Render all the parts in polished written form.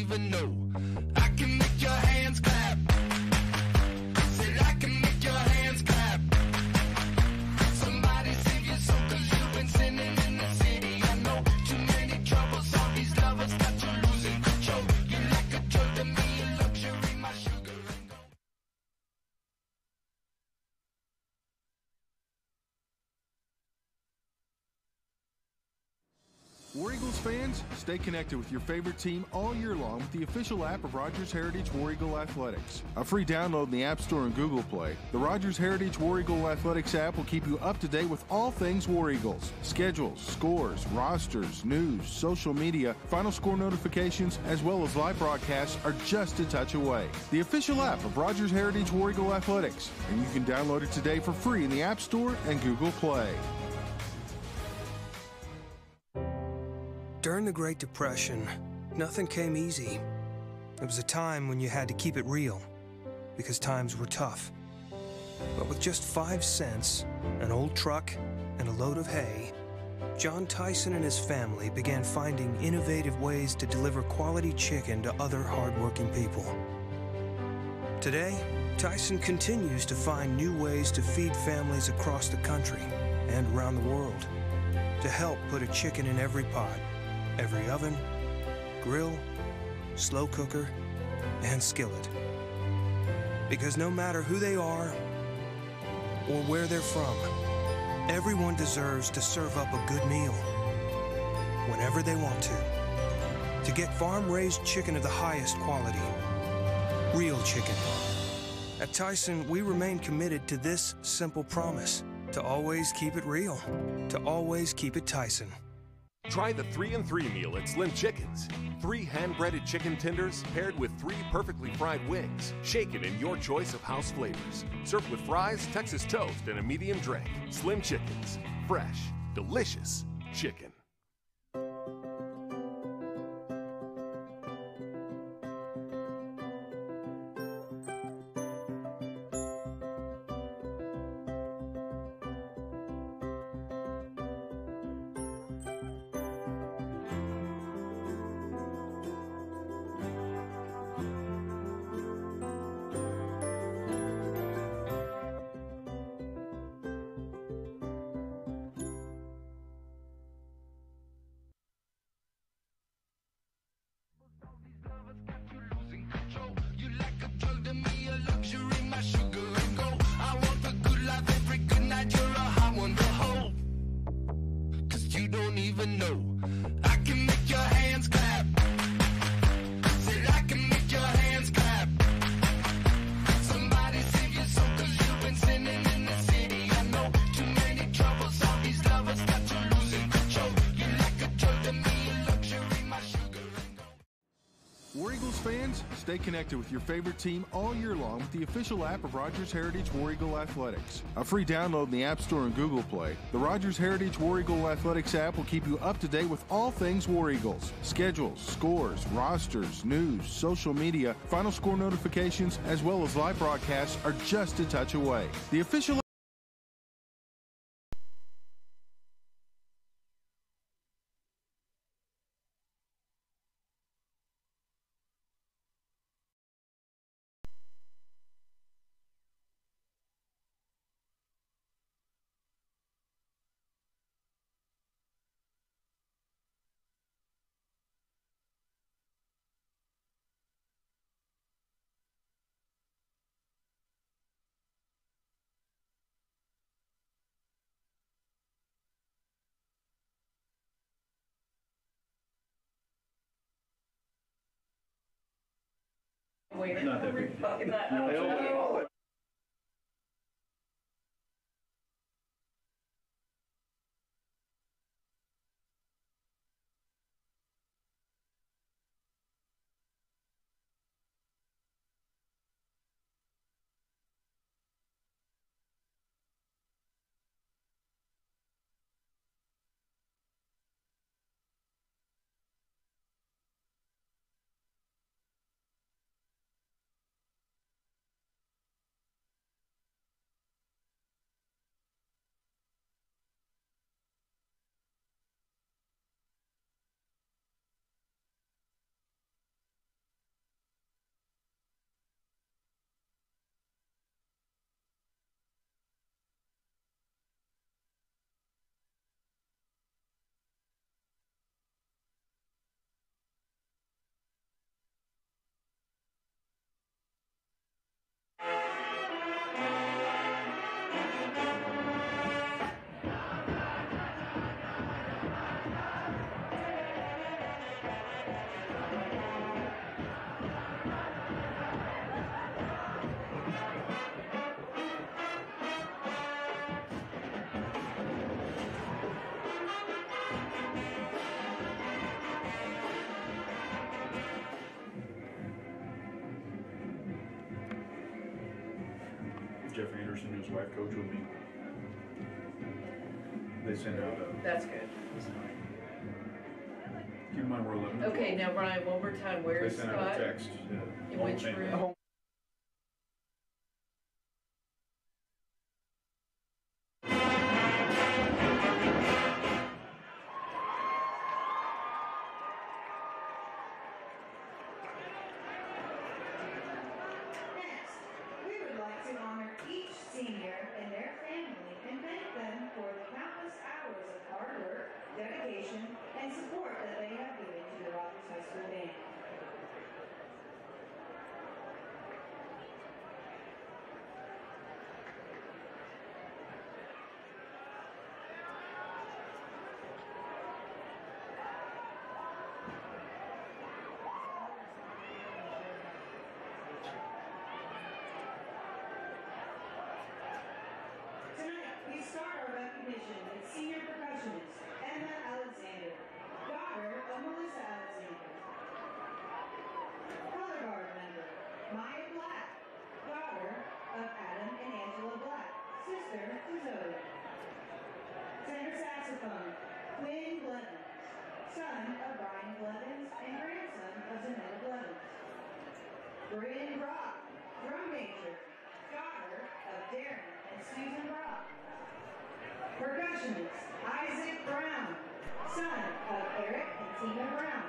even know. I can make your hands clap. Said I can make your hands clap. Somebody save your soul, 'cause you've been sinning in the city. I know too many troubles, all these lovers got you losing control. You like a drug to me, a luxury, my sugar and gold. War Eagles fans, stay connected with your favorite team all year long with the official app of Rogers Heritage War Eagle Athletics. A free download in the App Store and Google Play, the Rogers Heritage War Eagle Athletics app will keep you up to date with all things War Eagles. Schedules, scores, rosters, news, social media, final score notifications, as well as live broadcasts are just a touch away. The official app of Rogers Heritage War Eagle Athletics, and you can download it today for free in the App Store and Google Play. During the Great Depression, nothing came easy. It was a time when you had to keep it real, because times were tough. But with just 5 cents, an old truck, and a load of hay, John Tyson and his family began finding innovative ways to deliver quality chicken to other hardworking people. Today, Tyson continues to find new ways to feed families across the country and around the world, to help put a chicken in every pot, every oven, grill, slow cooker, and skillet. Because no matter who they are or where they're from, everyone deserves to serve up a good meal whenever they want to get farm-raised chicken of the highest quality, real chicken. At Tyson, we remain committed to this simple promise: to always keep it real, to always keep it Tyson. Try the 3-in-3 meal at Slim Chickens. 3 hand-breaded chicken tenders paired with 3 perfectly fried wings, shaken in your choice of house flavors. Served with fries, Texas toast, and a medium drink. Slim Chickens. Fresh, delicious chicken. War Eagles fans, stay connected with your favorite team all year long with the official app of Rogers Heritage War Eagle Athletics. A free download in the App Store and Google Play, the Rogers Heritage War Eagle Athletics app will keep you up to date with all things War Eagles. Schedules, scores, rosters, news, social media, final score notifications, as well as live broadcasts are just a touch away. The official Not that big. Jeff Anderson and his wife coach with me. They send out a... That's good. Keep in mind we're 11 to Okay, 12. now Brian, one more time. Where They is send out Scott? a text. In which room? Next, we would like to honor each senior and their family and thank them for the countless hours of hard work, dedication, and support that they have given to the Rogers High School band. Tonight, we start our recognition with senior percussionist Emma Alexander, daughter of Melissa Alexander. Color guard member Maya Black, daughter of Adam and Angela Black, sister to Zoe. Tenor saxophone Quinn Blevins, son of Brian Blevins and grandson of Zanetta Blevins. Bryn Brock, drum major, daughter of Darren and Susan Brock. Percussionist Isaac Brown, son of Eric and Tina Brown.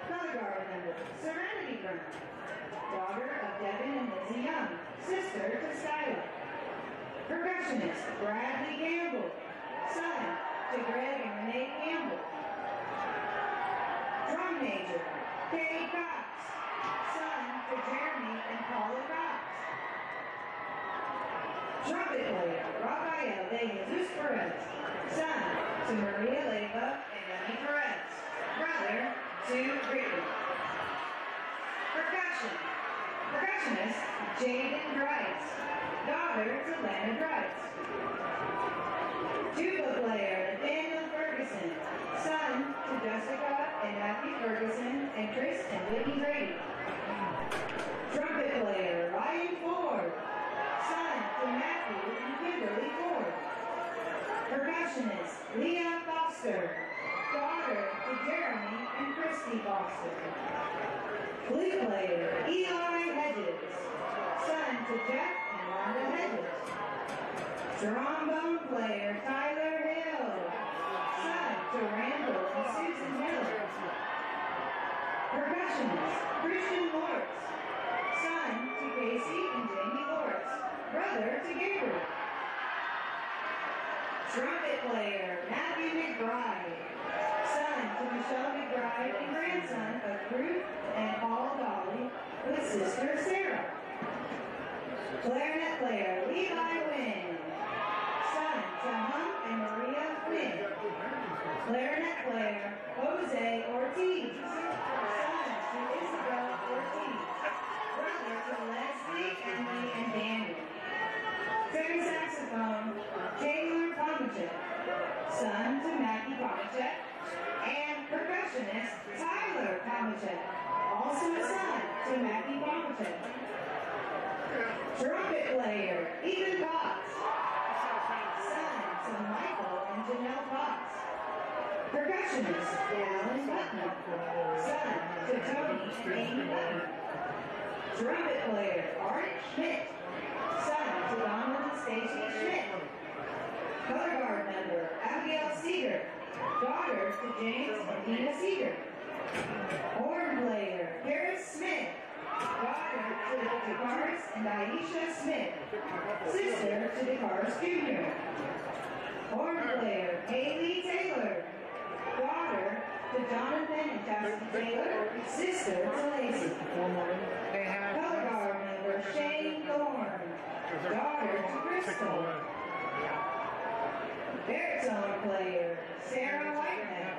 Color guard member Serenity Brown, daughter of Devin and Lizzie Young, sister to Skylar. Percussionist Bradley Campbell, son to Greg and Renee Campbell. Drum major Katie Cox, son to Jeremy and Paula Cox. Trumpet player Rafael de Jesus Perez, son to Maria Leyva and Emmy Perez, brother to Brittany. Percussionist Jaden Grice, daughter to Lana Grice. Tuba player Nathaniel Ferguson, son to Jessica and Matthew Ferguson and Chris and Whitney Grady. Trumpet player Ryan Ford, son to Matthew and Kimberly Ford. Percussionist Leah Foster, daughter to Jeremy and Christy Foster. Flute player Eli Hedges, son to Jeff and Rhonda Hedges. Trombone player Tyler Hill, son to Randall and Susan Hill. Percussionist Christian Lortz, son to Casey and Jamie Lortz, brother to Gabriel. Trumpet player Matthew McBride, son to Michelle McBride and grandson of Ruth and Paul Dolly with sister Sarah. Clarinet player Levi Wynn, son to Hunk and Maria Wynn. Clarinet player Jose Ortiz, son to Isabel Ortiz, brother to Leslie, Emily, and Daniel. Tenor saxophone Taylor Pomacek, son to Mackie Pomacek, and percussionist Tyler Pomacek, also a son to Mackie Pomacek. Trumpet player Ethan Cox, son to Michael and Janelle Cox. Percussionist Alan Butner, son to Tony and Amy Butner. Trumpet player Art Schmidt, son to Donald and Stacy Schmidt. Color guard member Abigail Seeger, daughter to James and Dina Seeger. Horn player Harris Smith, daughter to DeCaris and Aisha Smith, sister to DeCaris Jr. Horn player Haley Taylor, daughter to Jonathan and Chastity Taylor, sister to Lacey. Color guard member Shane Thorne, daughter to Crystal. Baritone player Sarah Whitehead,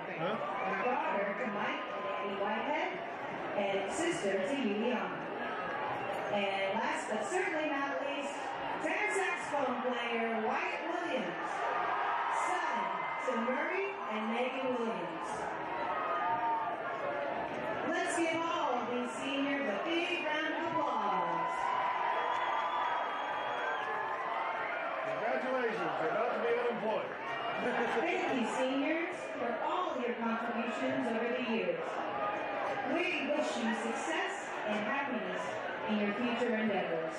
daughter to Mike and Annie Whitehead, and sister to Yuliana. And last but certainly not least, tenor saxophone player Wyatt Williams, son to Murray and Megan Williams. Let's give all of these seniors a big round of applause. in your future endeavors.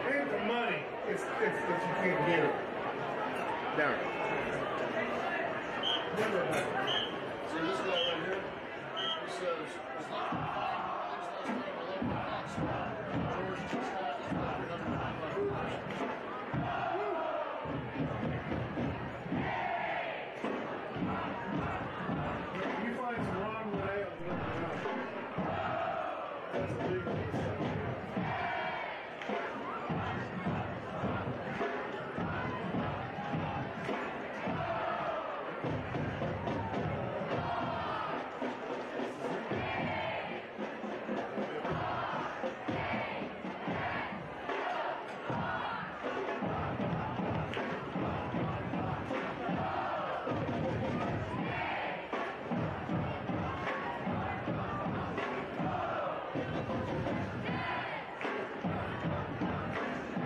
Pay for money. It's you can't get it. Down. See this guy right here? He says, it's not $5, that's kind of a local cost. George Chestnut is $395. If you find some wrong way, I'll look it up. That's a big one.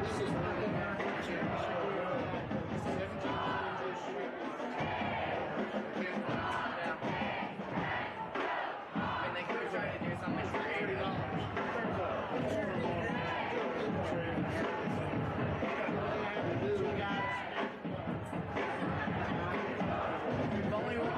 This is one of the American championships. 17 Street. And they could try to do something for $80. The only people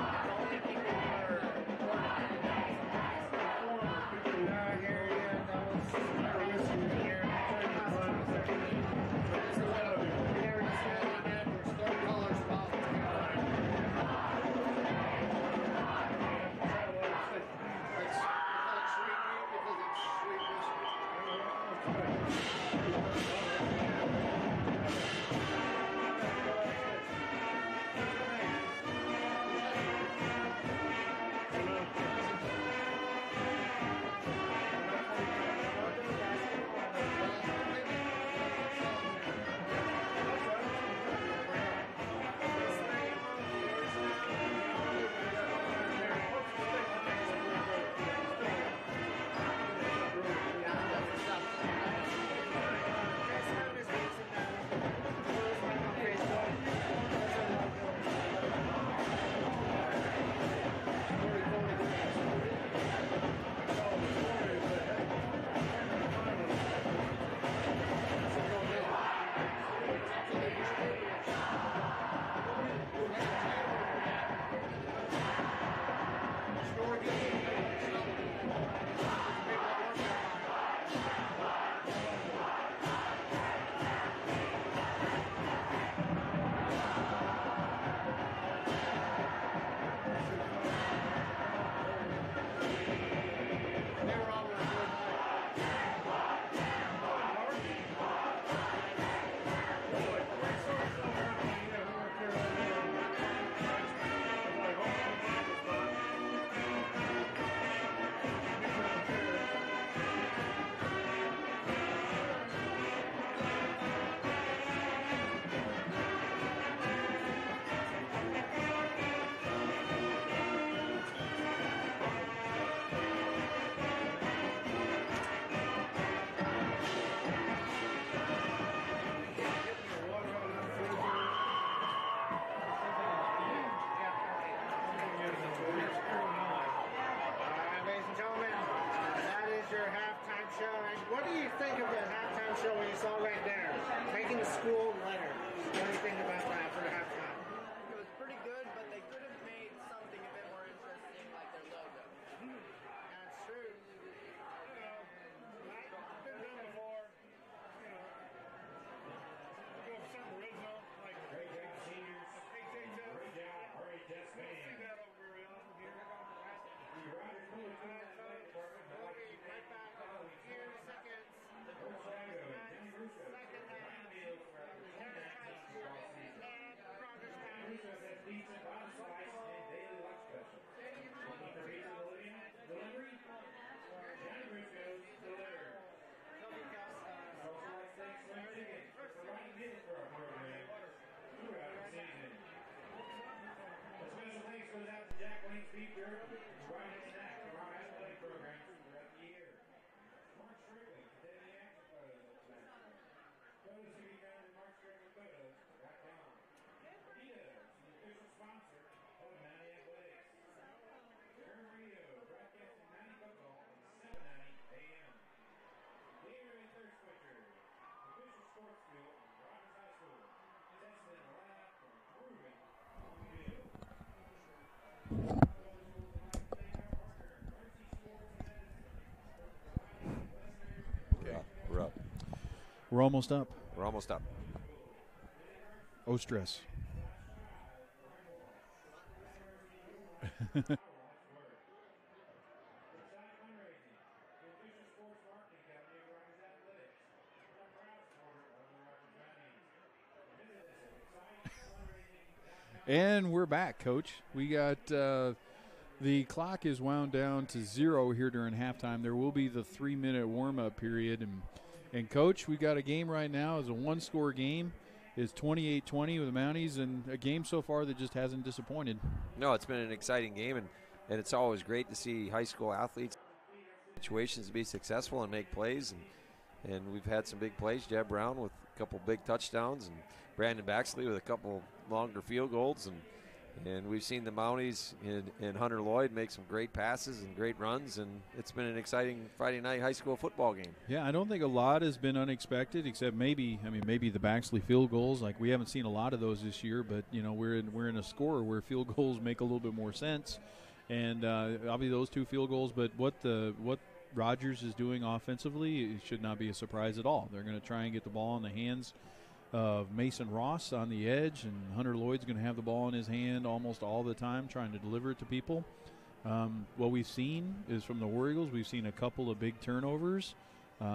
What do you think of the halftime show when you saw right there? Taking the school letter. What do you think about that for the halftime? It was pretty good, but they could have made something a bit more interesting, like their logo. That's true. I've been done before. Go for something original, like great job, seniors. Great job, great job, see that over here. We'll be right back in a few seconds. Second half. Democrats and Progress County. pizza, bottom slice, and daily lunch special. Looking for pizza delivery? Johnny Briscoe's delivered. Also like steak, slim chicken. Providing music for our program throughout the season. A special thanks goes out to Jack Lane's Beef Jerky, providing a snack from our athletic programs throughout the year. Mark Strickland, daily action photos of the match. Photos can be found at markstricklingphotos.com. Adidas, the official sponsor of Mountie Athletics. Kern Radio, broadcasting Mountie football on 790 AM. Gatorade Thirst Quencher, official sports field of Rogers High School. Tested in a lab for improving on the field. Okay, we're up. We're almost up. We're almost up. Oh, stress. And we're back, Coach. We got the clock is wound down to 0 here during halftime. There will be the 3-minute warm-up period. And Coach, we got a game right now. It's a one-score game. It's 28-20 with the Mounties, and a game so far that just hasn't disappointed. No, it's been an exciting game, and it's always great to see high school athletes situations be successful and make plays. And we've had some big plays. Jeb Brown with a couple big touchdowns, and Brandon Baxley with a couple longer field goals, and we've seen the Mounties and Hunter Lloyd make some great passes and great runs, and it's been an exciting Friday night high school football game. Yeah, I don't think a lot has been unexpected, except maybe the Baxley field goals. Like, we haven't seen a lot of those this year, but we're in a score where field goals make a little bit more sense, and obviously those two field goals. But what Rogers is doing offensively, it should not be a surprise at all. They're going to try and get the ball in the hands of Mason Ross on the edge, and Hunter Lloyd's going to have the ball in his hand almost all the time trying to deliver it to people. What we've seen is from the War Eagles, we've seen a couple of big turnovers.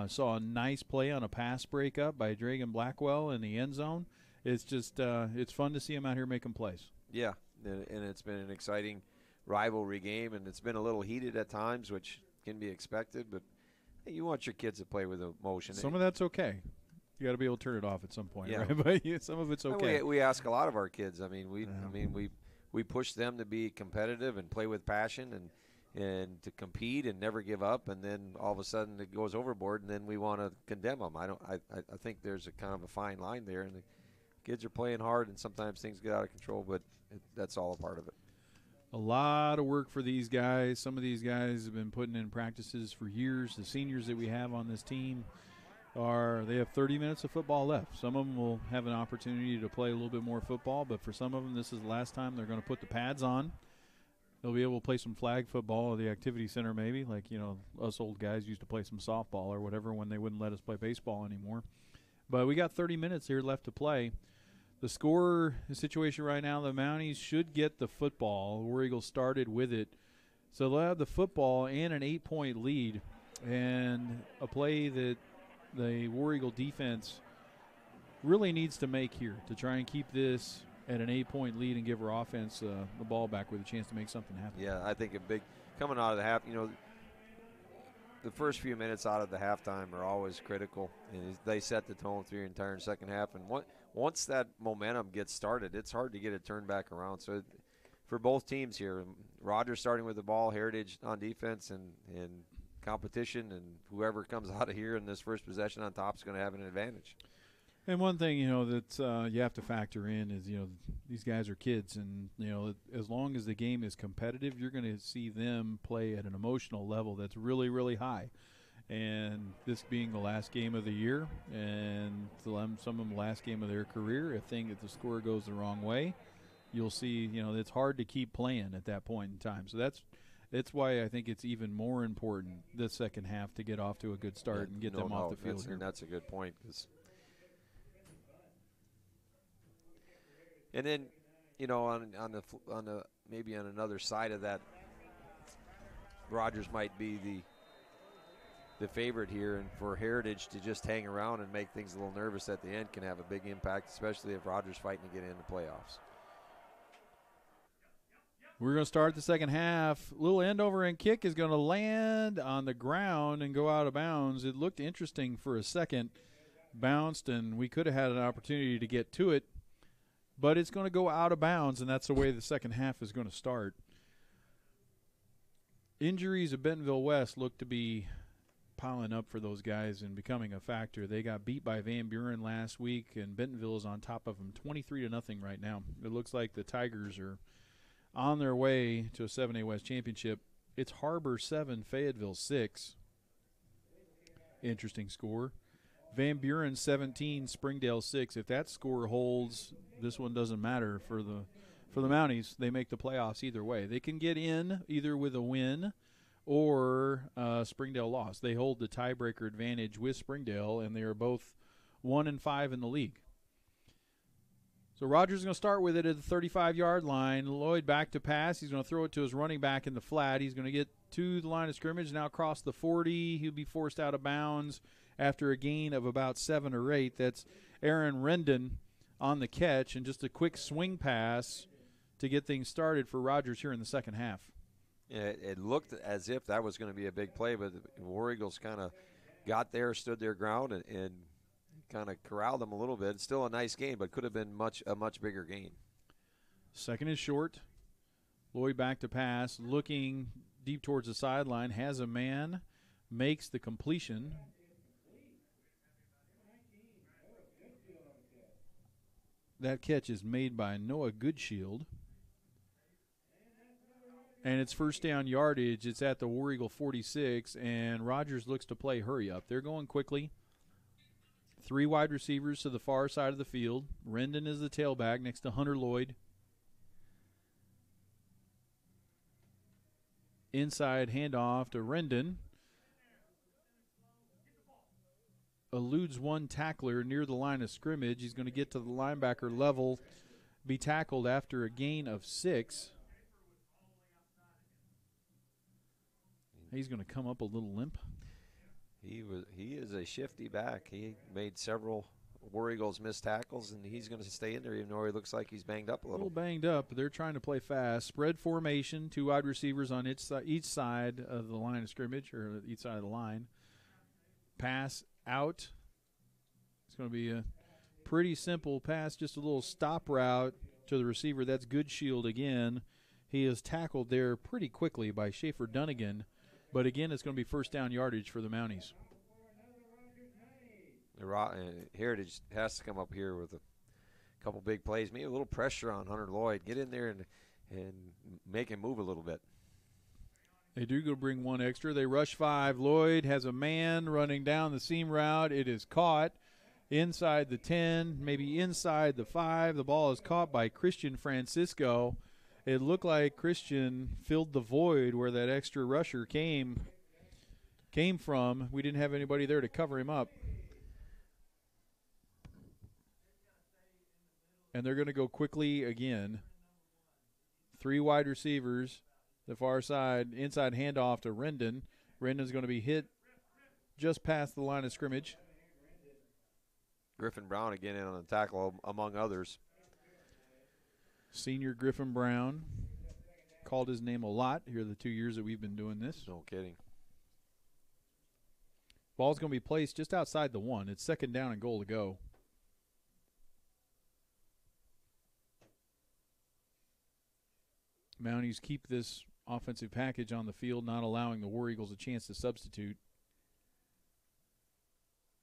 Saw a nice play on a pass breakup by Dragan Blackwell in the end zone. It's just it's fun to see him out here making plays. Yeah, and it's been an exciting rivalry game, and it's been a little heated at times, which can be expected, but you want your kids to play with emotion. Some of that's okay. You got to be able to turn it off at some point, yeah. Right? But yeah, some of it's okay. We ask a lot of our kids. We push them to be competitive and play with passion and to compete and never give up. And then all of a sudden it goes overboard, and then we want to condemn them. I think there's a kind of a fine line there, and the kids are playing hard, and sometimes things get out of control. But that's all a part of it. A lot of work for these guys. Some of these guys have been putting in practices for years. The seniors that we have on this team they have 30 minutes of football left. Some of them will have an opportunity to play a little bit more football, but for some of them, this is the last time they're going to put the pads on. They'll be able to play some flag football at the activity center maybe, like, us old guys used to play some softball or whatever when they wouldn't let us play baseball anymore. But we got 30 minutes here left to play. The score situation right now, the Mounties should get the football. The War Eagles started with it. So they'll have the football and an 8-point lead, and a play that the War Eagle defense really needs to make here to try and keep this at an 8-point lead and give our offense the ball back with a chance to make something happen. Yeah, I think a big coming out of the half, the first few minutes out of the halftime are always critical, and they set the tone through the entire second half. And once that momentum gets started, it's hard to get it turned back around. So for both teams here, Rogers starting with the ball, Heritage on defense, and competition, and whoever comes out of here in this first possession on top is going to have an advantage. And one thing, that you have to factor in is, these guys are kids, and, as long as the game is competitive, you're going to see them play at an emotional level that's really, really high. And this being the last game of the year, and some of them the last game of their career, if the score goes the wrong way, you'll see, it's hard to keep playing at that point in time. So that's why I think it's even more important this second half to get off to a good start and get them off the field here. And that's a good point. And then, on the maybe on another side of that, Rogers might be the favorite here, and for Heritage to just hang around and make things a little nervous at the end can have a big impact, especially if Rogers fighting to get into the playoffs. We're going to start the second half. Little end over and kick is going to land on the ground and go out of bounds. It looked interesting for a second. Bounced, and we could have had an opportunity to get to it. But it's going to go out of bounds, and that's the way the second half is going to start. Injuries at Bentonville West look to be piling up for those guys and becoming a factor. They got beat by Van Buren last week, and Bentonville is on top of them 23-0 right now. It looks like the Tigers are on their way to a 7A West championship. It's Harbor 7, Fayetteville 6. Interesting score. Van Buren 17, Springdale 6. If that score holds, this one doesn't matter for the Mounties. They make the playoffs either way. They can get in either with a win or Springdale loss. They hold the tiebreaker advantage with Springdale, and they are both 1-5 in the league. So Rogers is going to start with it at the 35-yard line. Lloyd back to pass. He's going to throw it to his running back in the flat. He's going to get to the line of scrimmage, now across the 40. He'll be forced out of bounds after a gain of about 7 or 8. That's Aaron Rendon on the catch, and just a quick swing pass to get things started for Rogers here in the second half. Yeah, it looked as if that was going to be a big play, but the War Eagles kind of got there, stood their ground, and kind of corralled them a little bit. Still a nice game, but could have been a much bigger gain. Second is short. Lloyd back to pass, looking deep towards the sideline, has a man, makes the completion. That catch is made by Noah Goodshield. And it's first down yardage. It's at the War Eagle 46, and Rogers looks to play hurry up. They're going quickly. 3 wide receivers to the far side of the field. Rendon is the tailback next to Hunter Lloyd. Inside handoff to Rendon. Eludes one tackler near the line of scrimmage. He's going to get to the linebacker level, be tackled after a gain of 6. He's going to come up a little limp. He is a shifty back. He made several War Eagles miss tackles, and he's going to stay in there even though he looks like he's banged up a little. Banged up, but they're trying to play fast. Spread formation, 2 wide receivers on each side of the line of scrimmage, or each side of the line. Pass out. It's going to be a pretty simple pass, just a little stop route to the receiver. That's Goodshield again. He is tackled there pretty quickly by Schaefer Dunnigan. But again, it's going to be first down yardage for the Mounties. Heritage has to come up here with a couple big plays. Maybe a little pressure on Hunter Lloyd. Get in there and make him move a little bit. They do go bring 1 extra. They rush 5. Lloyd has a man running down the seam route. It is caught inside the 10, maybe inside the 5. The ball is caught by Christian Francisco. It looked like Christian filled the void where that extra rusher came from. We didn't have anybody there to cover him up. And they're going to go quickly again. 3 wide receivers, the far side, inside handoff to Rendon. Rendon's going to be hit just past the line of scrimmage. Griffin Brown again in on the tackle, among others. Senior Griffin Brown called his name a lot here the 2 years that we've been doing this. No kidding. Ball's going to be placed just outside the 1. It's second down and goal to go. Mounties keep this offensive package on the field, not allowing the War Eagles a chance to substitute.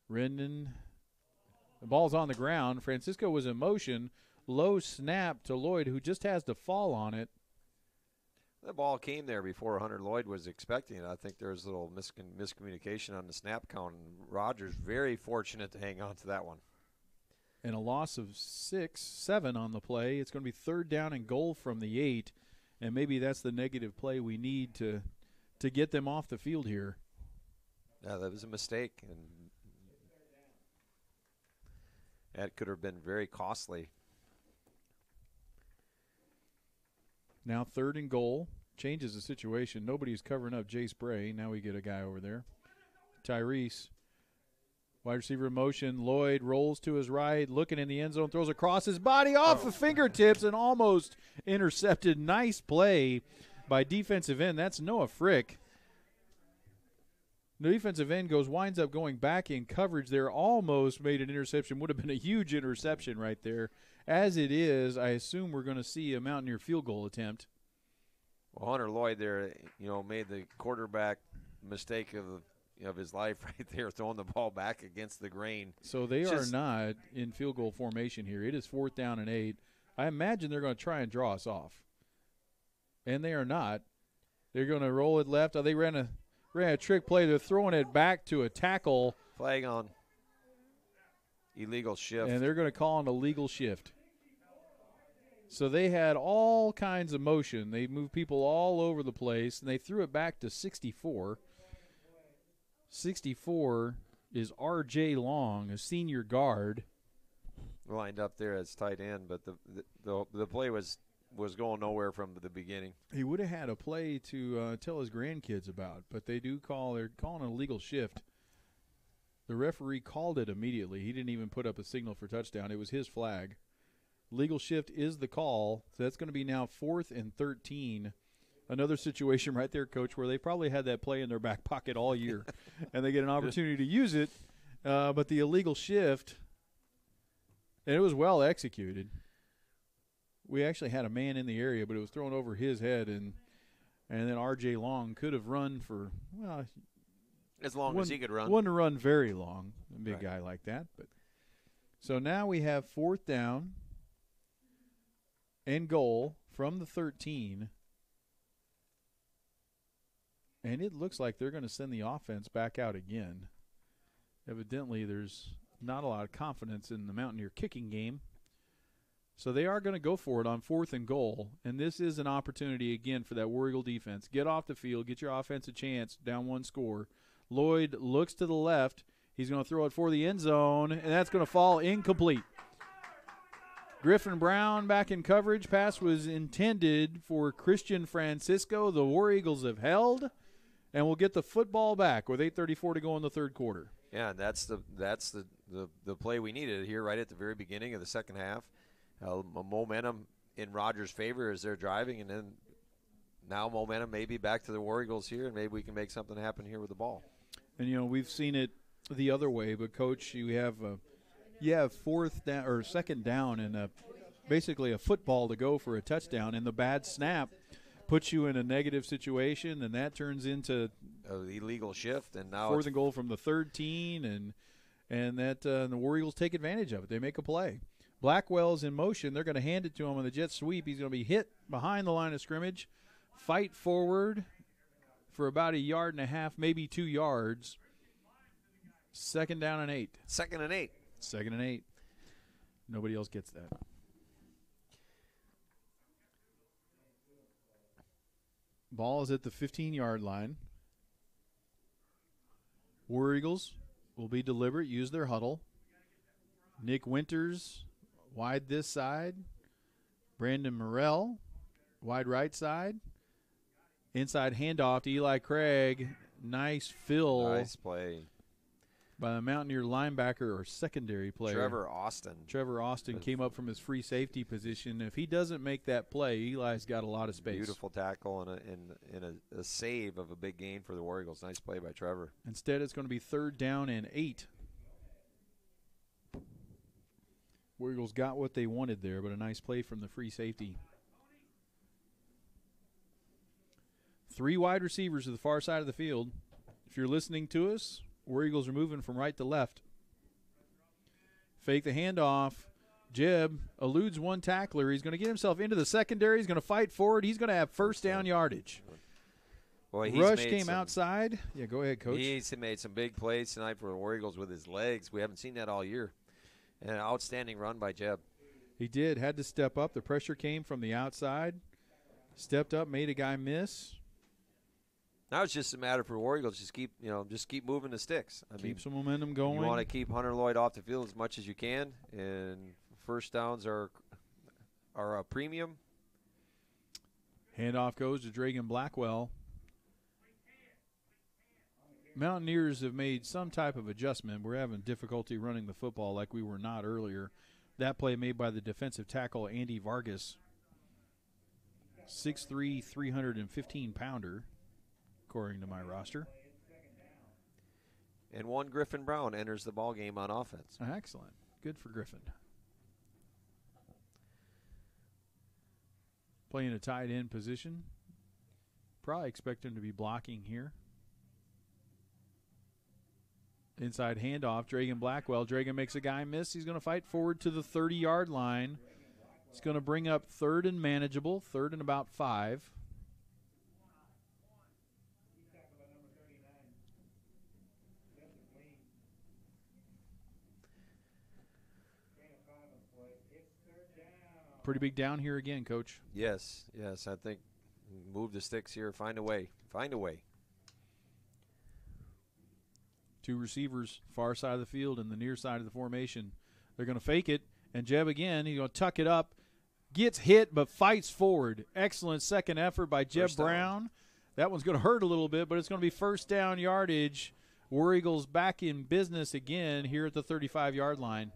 Rendon, the ball's on the ground. Francisco was in motion. Low snap to Lloyd, who just has to fall on it. The ball came there before Hunter Lloyd was expecting it. I think there was a little miscommunication on the snap count, and Rogers very fortunate to hang on to that one. And a loss of 7 on the play. It's going to be third down and goal from the 8, and maybe that's the negative play we need to get them off the field here. Yeah, that was a mistake, and that could have been very costly. Now third and goal. Changes the situation. Nobody's covering up Jace Bray. Now we get a guy over there. Tyrese Wide receiver in motion. Lloyd rolls to his right, looking in the end zone, throws across his body off the fingertips and almost intercepted. Nice play by defensive end. That's Noah Frick. The defensive end winds up going back in coverage there, almost made an interception. Would have been a huge interception right there. As it is, I assume we're going to see a Mountaineer field goal attempt. Well, Hunter Lloyd there, made the quarterback mistake of his life right there, throwing the ball back against the grain. So they are not in field goal formation here. It is 4th down and 8. I imagine they're going to try and draw us off. And they are not. They're going to roll it left. They ran a trick play. They're throwing it back to a tackle. Flag on. Illegal shift. And they're going to call an illegal shift. So they had all kinds of motion. They moved people all over the place, and they threw it back to 64. 64 is R.J. Long, a senior guard. Lined up there as tight end, but the play was going nowhere from the beginning. He would have had a play to tell his grandkids about, but they're calling an illegal shift. The referee called it immediately. He didn't even put up a signal for touchdown. It was his flag. Legal shift is the call, so that's going to be now 4th and 13. Another situation right there, Coach, where they probably had that play in their back pocket all year, and they get an opportunity to use it, but the illegal shift, and it was well executed. We actually had a man in the area, but it was thrown over his head, and then R.J. Long could have run for, as long as he could run. Wouldn't run very long, a big guy like that. But so now we have 4th down and goal from the 13. And it looks like they're going to send the offense back out again. Evidently, there's not a lot of confidence in the Mountaineer kicking game. So they are going to go for it on 4th and goal. And this is an opportunity, again, for that War Eagle defense. Get off the field. Get your offense a chance. Down 1 score. Lloyd looks to the left. He's going to throw it for the end zone, and that's going to fall incomplete. Griffin Brown back in coverage. Pass was intended for Christian Francisco. The War Eagles have held, and we'll get the football back with 8:34 to go in the 3rd quarter. Yeah, that's the play we needed here right at the very beginning of the second half. Momentum in Rogers' favor as they're driving, and then now momentum maybe back to the War Eagles here, and maybe we can make something happen here with the ball. And we've seen it the other way, but Coach, you have 4th down or 2nd down and basically a football to go for a touchdown, and the bad snap puts you in a negative situation, and that turns into an illegal shift, and now 4th and goal from the 13, and that the War Eagles take advantage of it. They make a play. Blackwell's in motion. They're going to hand it to him on the jet sweep. He's going to be hit behind the line of scrimmage, fight forward for about 1.5 yards, maybe 2 yards. 2nd down and 8. 2nd and 8. 2nd and 8. Nobody else gets that. Ball is at the 15-yard line. War Eagles will be deliberate, use their huddle. Nick Winters wide this side. Brandon Morrell wide right side. Inside handoff to Eli Craig. Nice fill. Nice play by the Mountaineer linebacker or secondary player. Trevor Austin. Trevor Austin came up from his free safety position. If he doesn't make that play, Eli's got a lot of space. Beautiful tackle and a save of a big gain for the War Eagles. Nice play by Trevor. Instead, it's going to be 3rd down and 8. War Eagles got what they wanted there, but a nice play from the free safety. 3 wide receivers to the far side of the field. If you're listening to us, War Eagles are moving from right to left. Fake the handoff. Jeb eludes one tackler. He's going to get himself into the secondary. He's going to fight forward. He's going to have 1st down yardage. Boy, Rush came outside. Yeah, go ahead, Coach. He's made some big plays tonight for the War Eagles with his legs. We haven't seen that all year. And an outstanding run by Jeb. He did. Had to step up. The pressure came from the outside. Stepped up, made a guy miss. Now it's just a matter for War Eagles. Just keep moving the sticks. Keep some momentum going. You want to keep Hunter Lloyd off the field as much as you can, and 1st downs are a premium. Handoff goes to Dragan Blackwell. Mountaineers have made some type of adjustment. We're having difficulty running the football like we were not earlier. That play made by the defensive tackle, Andy Vargas. 6'3", 315-pounder, according to my roster. And one Griffin Brown enters the ball game on offense. Excellent. Good for Griffin. Playing a tight end position. Probably expect him to be blocking here. Inside handoff, Dragan Blackwell. Dragan makes a guy miss. He's going to fight forward to the 30-yard line. He's going to bring up third and manageable, third and about 5. Pretty big down here again, Coach. Yes, I think move the sticks here, find a way. Two receivers, far side of the field and the near side of the formation. They're going to fake it, and Jeb again, he's going to tuck it up, gets hit but fights forward. Excellent second effort by Jeb Brown. That one's going to hurt a little bit, but it's going to be first down yardage. War Eagles back in business again here at the 35-yard line.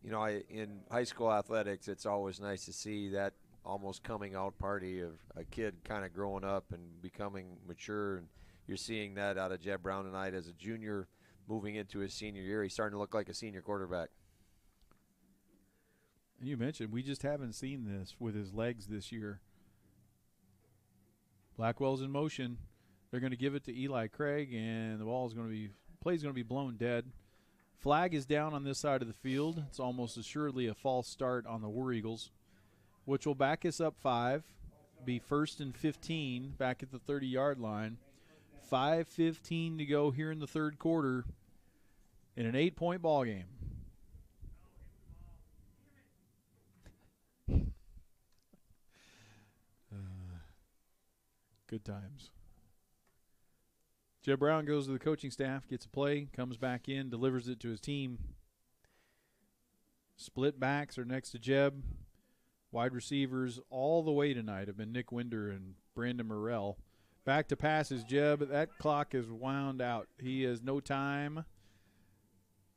You know, in high school athletics, it's always nice to see that almost coming out party of a kid kind of growing up and becoming mature. And you're seeing that out of Jeb Brown tonight as a junior moving into his senior year. He's starting to look like a senior quarterback. And you mentioned we just haven't seen this with his legs this year. Blackwell's in motion. They're going to give it to Eli Craig, and the play's going to be blown dead. Flag is down on this side of the field. It's almost assuredly a false start on the War Eagles, which will back us up 5, be first and 15 back at the 30-yard line. 5:15 to go here in the third quarter in an 8-point ball game. Good times. Jeb Brown goes to the coaching staff, gets a play, comes back in, delivers it to his team. Split backs are next to Jeb. Wide receivers all the way tonight have been Nick Winder and Brandon Morrell. Back to passes, Jeb. That clock is wound out. He has no time.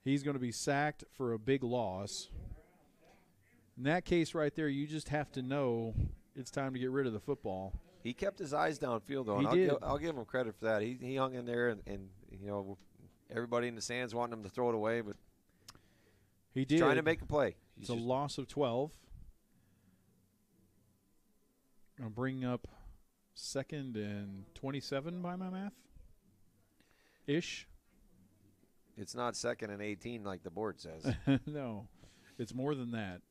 He's going to be sacked for a big loss. In that case right there, you just have to know it's time to get rid of the football. He kept his eyes downfield, though. I'll give him credit for that. He hung in there, and you know, everybody in the stands wanting him to throw it away, but he did. Trying to make a play. It's a loss of 12. I'll bring up 2nd and 27 by my math. Ish. It's not 2nd and 18 like the board says. No, it's more than that.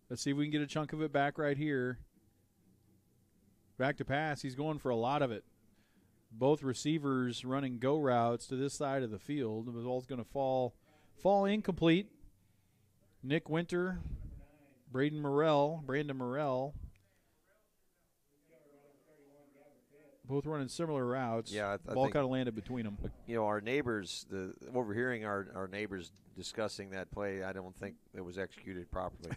Let's see if we can get a chunk of it back right here. Back to pass. He's going for a lot of it. Both receivers running go routes to this side of the field. The ball's going to fall incomplete. Nick Winter, Brandon Morrell, both running similar routes. Yeah, the ball kind of landed between them. You know, our neighbors, overhearing our neighbors discussing that play, I don't think it was executed properly.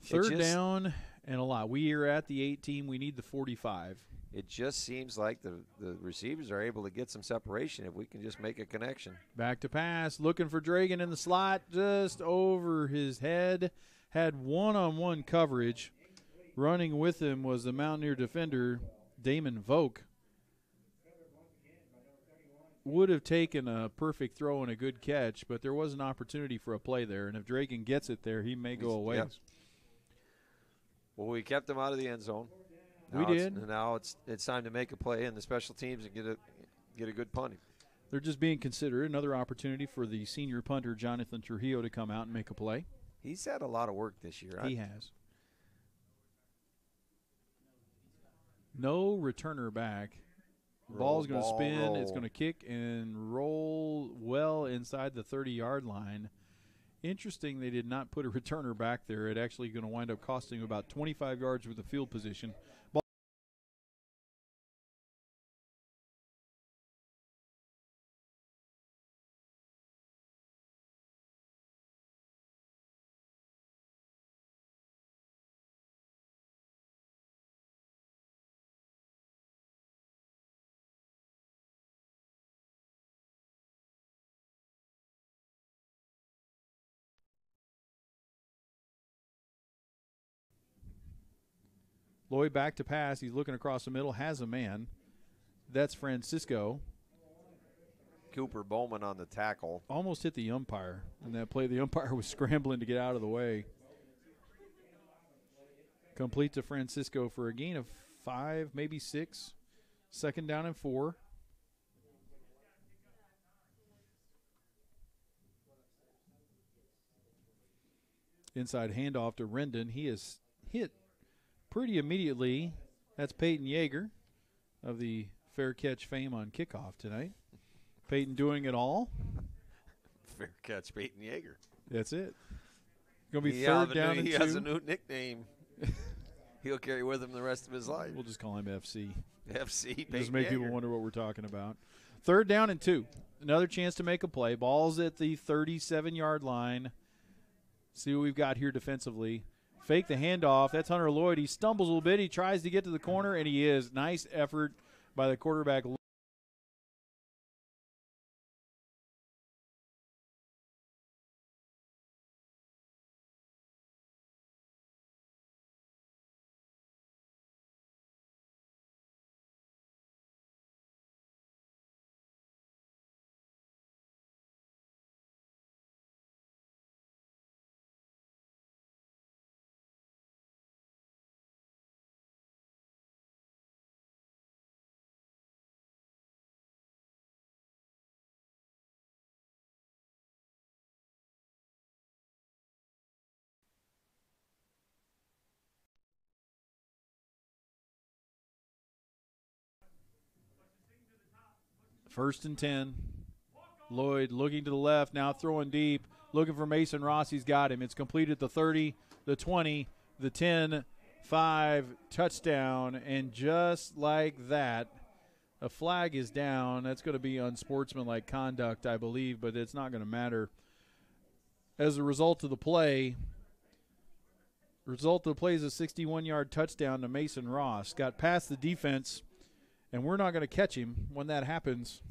Third down and a lot. We are at the 18. We need the 45. It just seems like the receivers are able to get some separation if we can just make a connection. Back to pass. Looking for Dragan in the slot, just over his head. Had one-on-one coverage. Running with him was the Mountaineer defender, Damon Vogt. Would have taken a perfect throw and a good catch, but there was an opportunity for a play there. And if Dragan gets it there, he may go away. Yep. Well, we kept them out of the end zone. We did. Now it's time to make a play in the special teams and get a good punting. They're just being considerate. Another opportunity for the senior punter, Jonathan Trujillo, to come out and make a play. He's had a lot of work this year. He has. No returner back. Ball's going to spin. Roll. It's going to kick and roll well inside the 30-yard line. Interesting they did not put a returner back there. It actually going to wind up costing about 25 yards worth of field position. Lloyd back to pass. He's looking across the middle, has a man. That's Francisco. Cooper Bowman on the tackle. Almost hit the umpire in that play. The umpire was scrambling to get out of the way. Complete to Francisco for a gain of 5, maybe 6. 2nd down and 4. Inside handoff to Rendon. He is hit pretty immediately. That's Peyton Yeager of the Fair Catch fame on kickoff tonight. Peyton doing it all. Fair catch, Peyton Yeager. That's it. Going to be Yeah, third down and 2. He has a new nickname. He'll carry with him the rest of his life. We'll just call him FC. FC. Peyton Just make people Yeager. wonder what we're talking about. 3rd down and 2. Another chance to make a play. Ball's at the 37-yard line. See what we've got here defensively. Fake the handoff. That's Hunter Lloyd. He stumbles a little bit. He tries to get to the corner, and he is. Nice effort by the quarterback. First and 10. Lloyd looking to the left, now throwing deep, looking for Mason Ross. He's got him. It's completed the 30, the 20, the 10, 5, touchdown. And just like that, a flag is down. That's going to be unsportsmanlike conduct, I believe, but it's not going to matter. As a result of the play, is a 61-yard touchdown to Mason Ross. Got past the defense, and we're not going to catch him when that happens.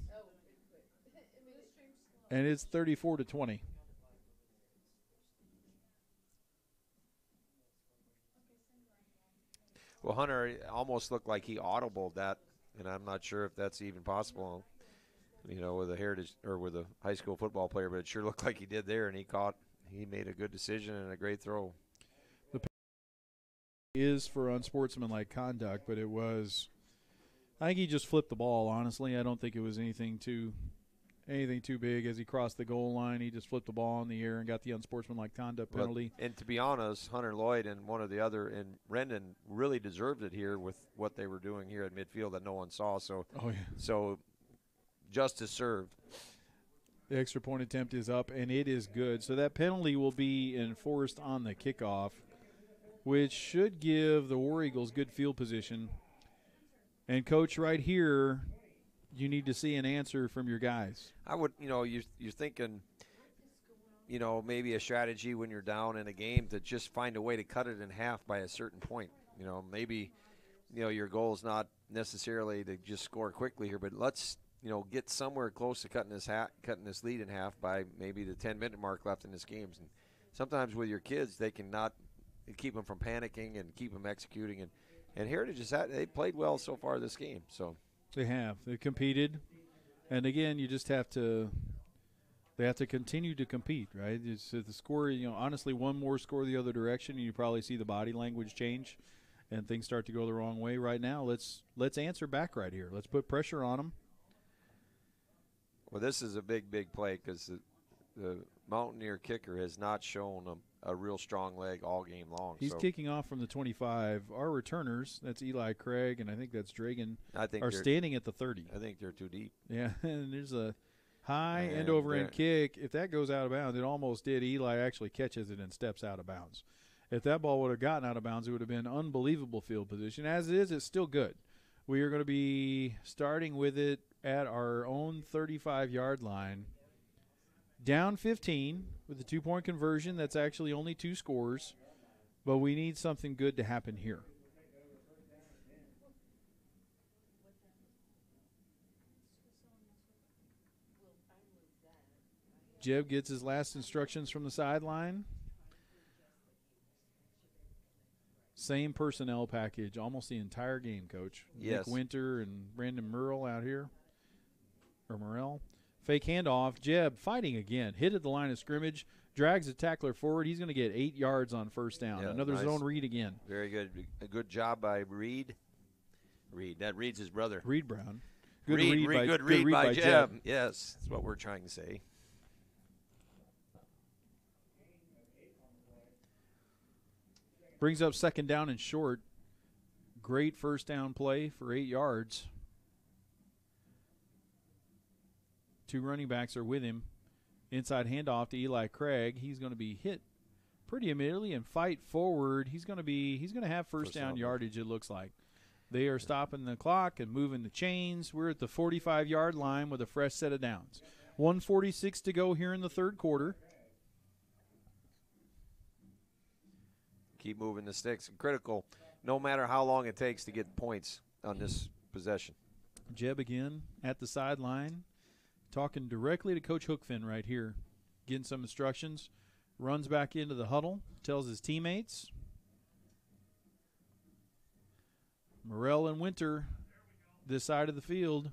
And it's 34-20. Well, Hunter almost looked like he audibled that, and I'm not sure if that's even possible, with a heritage or with a high school football player, but it sure looked like he did there, and he made a good decision and a great throw. The is for unsportsmanlike conduct, but it was, I think he just flipped the ball, honestly. I don't think it was anything too big. As he crossed the goal line, he just flipped the ball in the air and got the unsportsmanlike conduct penalty. And to be honest, Hunter Lloyd and one of the other, and Rendon really deserved it here with what they were doing here at midfield that no one saw. So, so justice served. The extra point attempt is up, and it is good. So that penalty will be enforced on the kickoff, which should give the War Eagles good field position. And, Coach, right here, you need to see an answer from your guys. I would, you're thinking, maybe a strategy when you're down in a game to just find a way to cut it in half by a certain point. Maybe, your goal is not necessarily to just score quickly here, but let's, get somewhere close to cutting this lead in half by maybe the 10-minute mark left in this game. And sometimes with your kids, they cannot keep them from panicking and keep them executing. And Heritage they played well so far this game. So they have. They competed. And, again, you just have to – they have to continue to compete, right? It's the score, honestly, one more score the other direction, and you probably see the body language change and things start to go the wrong way. Right now, let's answer back right here. Let's put pressure on them. Well, this is a big, big play because the Mountaineer kicker has not shown a real strong leg all game long. He's kicking off from the 25. Our returners, that's Eli Craig, and I think that's Dragan, are standing at the 30. I think they're too deep. Yeah, and there's a high end-over-end kick. If that goes out of bounds, it almost did. Eli actually catches it and steps out of bounds. If that ball would have gotten out of bounds, it would have been unbelievable field position. As it is, it's still good. We are going to be starting with it at our own 35-yard line. Down 15 with the two-point conversion. That's actually only 2 scores, but we need something good to happen here. Jeb gets his last instructions from the sideline. Same personnel package almost the entire game, Coach. Yes. Nick Winter and Brandon Murrell out here. Or Morrell. Fake handoff. Jeb fighting again. Hit at the line of scrimmage. Drags the tackler forward. He's going to get 8 yards on first down. Yeah, Another nice. zone read again. Very good. A good job by Reed. That Reed's his brother. Reed Brown. Good read by Jeb. Yes, that's what we're trying to say. Brings up second down and short. Great first down play for 8 yards. 2 running backs are with him. Inside handoff to Eli Craig. He's going to be hit pretty immediately and fight forward. He's going to have first down yardage, it looks like. They are stopping the clock and moving the chains. We're at the 45-yard line with a fresh set of downs. 1:46 to go here in the third quarter. Keep moving the sticks. Critical, no matter how long it takes to get points on this possession. Jeb again at the sideline, talking directly to Coach Hookfin right here, getting some instructions. Runs back into the huddle, tells his teammates. Morrell and Winter this side of the field.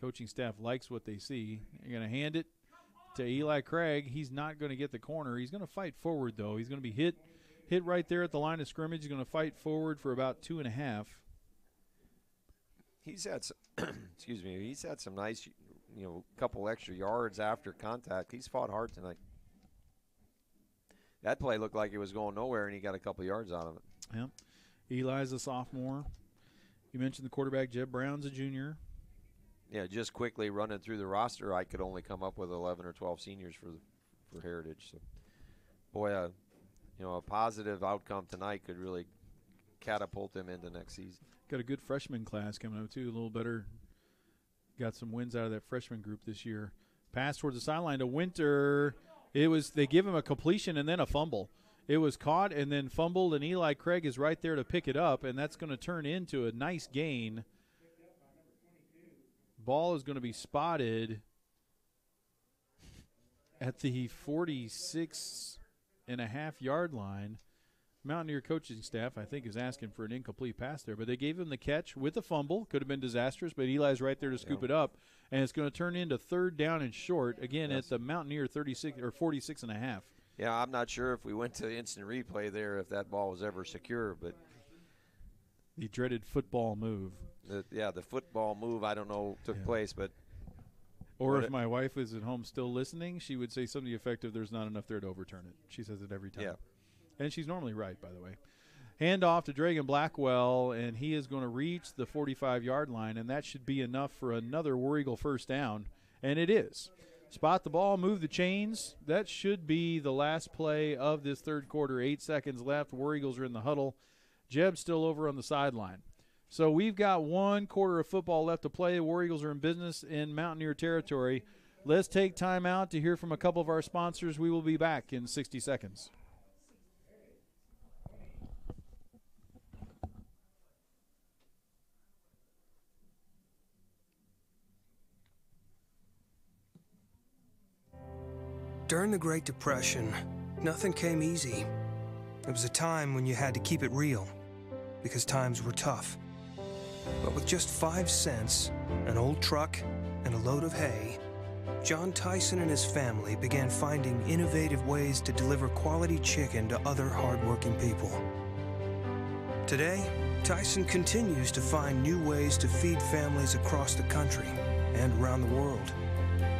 Coaching staff likes what they see. They're going to hand it to Eli Craig. He's not going to get the corner. He's going to fight forward, though. He's going to be hit right there at the line of scrimmage. He's going to fight forward for about 2.5. He's had some, excuse me. He's had some nice, couple extra yards after contact. He's fought hard tonight. That play looked like it was going nowhere, and he got a couple yards out of it. Yep. Eli's a sophomore. You mentioned the quarterback, Jeb Brown's a junior. Yeah, just quickly running through the roster, I could only come up with 11 or 12 seniors for Heritage. So, boy, a positive outcome tonight could really catapult them into next season. Got a good freshman class coming up, too, a little better. Got some wins out of that freshman group this year. Pass towards the sideline to Winter. They give him a completion and then a fumble. It was caught and then fumbled, and Eli Craig is right there to pick it up, and that's going to turn into a nice gain. Ball is going to be spotted at the 46.5-yard line. Mountaineer coaching staff, I think, is asking for an incomplete pass there, but they gave him the catch with a fumble. Could have been disastrous, but Eli's right there to scoop it up, and it's going to turn into third down and short, again, at the Mountaineer 36 or 46.5. Yeah, I'm not sure if we went to instant replay there if that ball was ever secure, but the dreaded football move. The football move, I don't know, took place, but. Or if my wife is at home still listening, she would say something to the effect of there's not enough there to overturn it. She says it every time. Yeah. And she's normally right, by the way. Hand off to Dragon Blackwell, and he is going to reach the 45-yard line, and that should be enough for another War Eagle first down, and it is. Spot the ball, move the chains. That should be the last play of this third quarter. 8 seconds left. War Eagles are in the huddle. Jeb's still over on the sideline. So we've got 1 quarter of football left to play. The War Eagles are in business in Mountaineer territory. Let's take time out to hear from a couple of our sponsors. We will be back in 60 seconds. During the Great Depression, nothing came easy. It was a time when you had to keep it real, because times were tough. But with just 5 cents, an old truck, and a load of hay, John Tyson and his family began finding innovative ways to deliver quality chicken to other hardworking people. Today, Tyson continues to find new ways to feed families across the country and around the world,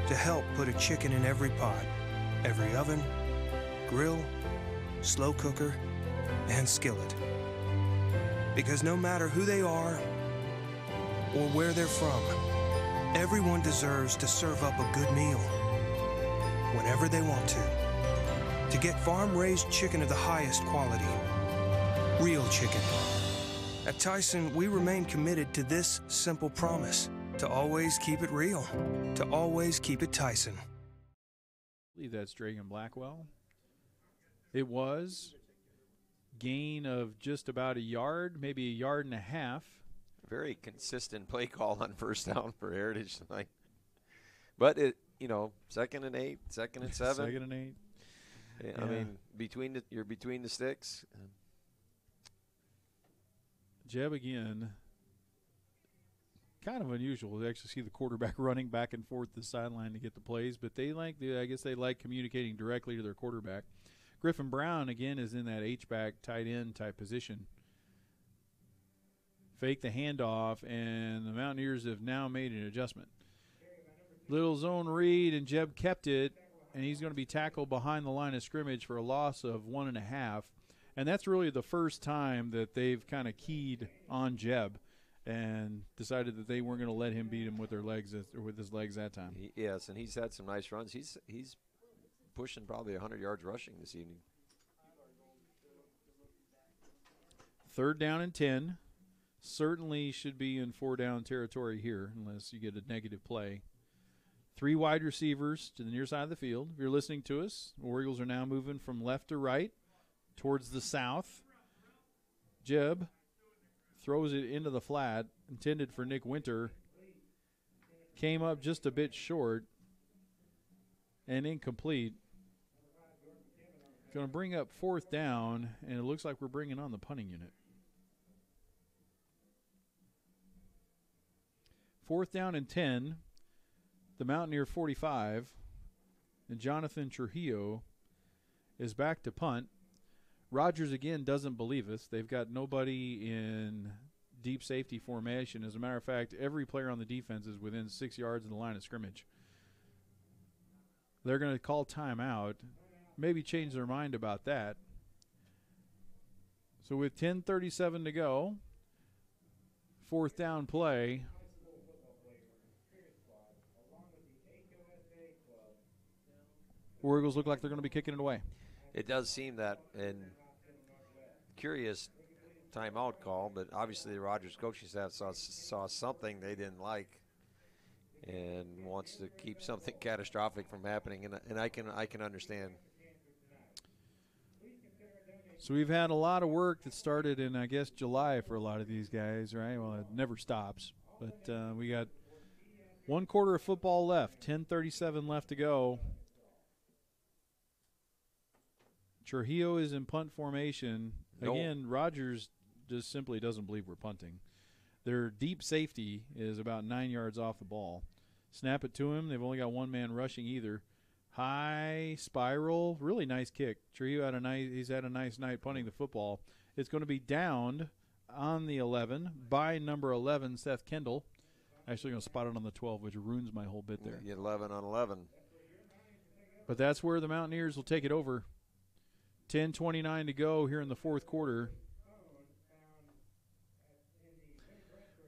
to help put a chicken in every pot, every oven, grill, slow cooker, and skillet. Because no matter who they are or where they're from, everyone deserves to serve up a good meal whenever they want to get farm-raised chicken of the highest quality, real chicken. At Tyson, we remain committed to this simple promise: to always keep it real, to always keep it Tyson. I believe that's Dragon Blackwell. It was gain of just about a yard, maybe a yard and a half. Very consistent play call on first down for Heritage tonight. But, second and 8, second and 7. Second and 8. I mean, you're between the sticks. Jeb again. Kind of unusual to actually see the quarterback running back and forth the sideline to get the plays, but I guess they like communicating directly to their quarterback. Griffin Brown, again, is in that H-back tight end type position. Fake the handoff, and the Mountaineers have now made an adjustment. Little zone read, and Jeb kept it, and he's going to be tackled behind the line of scrimmage for a loss of 1.5. And that's really the first time that they've kind of keyed on Jeb and decided that they weren't going to let him beat him with their legs or with his legs that time. Yes, and he's had some nice runs. He's pushing probably 100 yards rushing this evening. 3rd down and 10. Certainly should be in 4-down territory here unless you get a negative play. 3 wide receivers to the near side of the field. If you're listening to us, War Eagles are now moving from left to right towards the south. Jeb throws it into the flat, intended for Nick Winter. Came up just a bit short and incomplete. Going to bring up 4th down, and it looks like we're bringing on the punting unit. 4th down and 10, the Mountaineer 45, and Jonathan Trujillo is back to punt. Rogers, again, doesn't believe us. They've got nobody in deep safety formation. As a matter of fact, every player on the defense is within 6 yards of the line of scrimmage. They're going to call timeout, maybe change their mind about that. So with 10:37 to go, 4th down play. War Eagles look like they're going to be kicking it away. It does seem that, and curious timeout call, but obviously the Rogers coaching staff saw something they didn't like and wants to keep something catastrophic from happening, and I can understand. So we've had a lot of work that started in, I guess, July for a lot of these guys, right? Well, it never stops. But we got 1 quarter of football left, 10:37 left to go. Trujillo is in punt formation. Again, Rogers just simply doesn't believe we're punting. Their deep safety is about 9 yards off the ball. Snap it to him. They've only got 1 man rushing either. High spiral, really nice kick. Trujillo he's had a nice night punting the football. It's going to be downed on the 11 by number 11, Seth Kendall. Actually going to spot it on the 12, which ruins my whole bit there. Get 11 on 11. But that's where the Mountaineers will take it over. 10:29 to go here in the 4th quarter.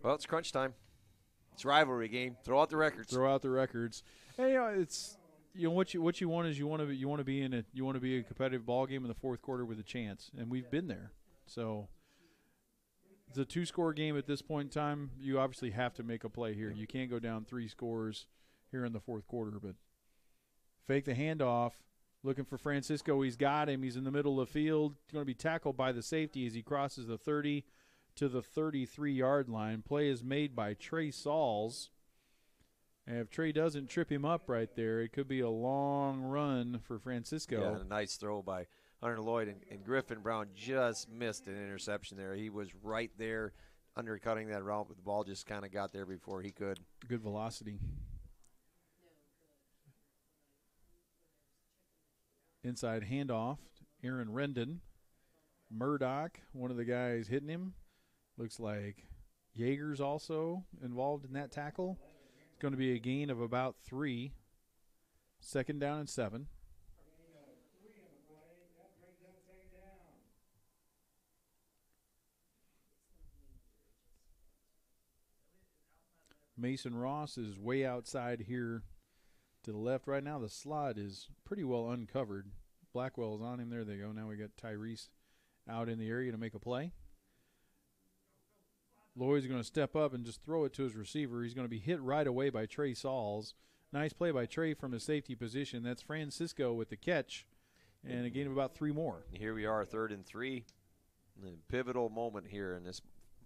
Well, it's crunch time. It's a rivalry game. Throw out the records. Throw out the records. And, it's what you want is you want to be a competitive ball game in the 4th quarter with a chance, and we've been there. So it's a 2-score game at this point in time. You obviously have to make a play here. You can't go down 3 scores here in the 4th quarter. But fake the handoff. Looking for Francisco. He's got him. He's in the middle of the field. He's going to be tackled by the safety as he crosses the 30 to the 33-yard line. Play is made by Trey Sauls. And if Trey doesn't trip him up right there, it could be a long run for Francisco. Yeah, a nice throw by Hunter Lloyd. And Griffin Brown just missed an interception there. He was right there undercutting that route, but the ball just kind of got there before he could. Good velocity. Inside handoff, Aaron Rendon. Murdoch, one of the guys hitting him. Looks like Yeager's also involved in that tackle. It's going to be a gain of about 3. 2nd down and 7. Mason Ross is way outside here to the left. Right now the slot is pretty well uncovered. Blackwell's on him. There they go. Now we got Tyrese out in the area to make a play. Lloyd's going to step up and just throw it to his receiver. He's going to be hit right away by Trey Sauls. Nice play by Trey from his safety position. That's Francisco with the catch and a gain of about 3 more. Here we are, 3rd and 3. A pivotal moment here in this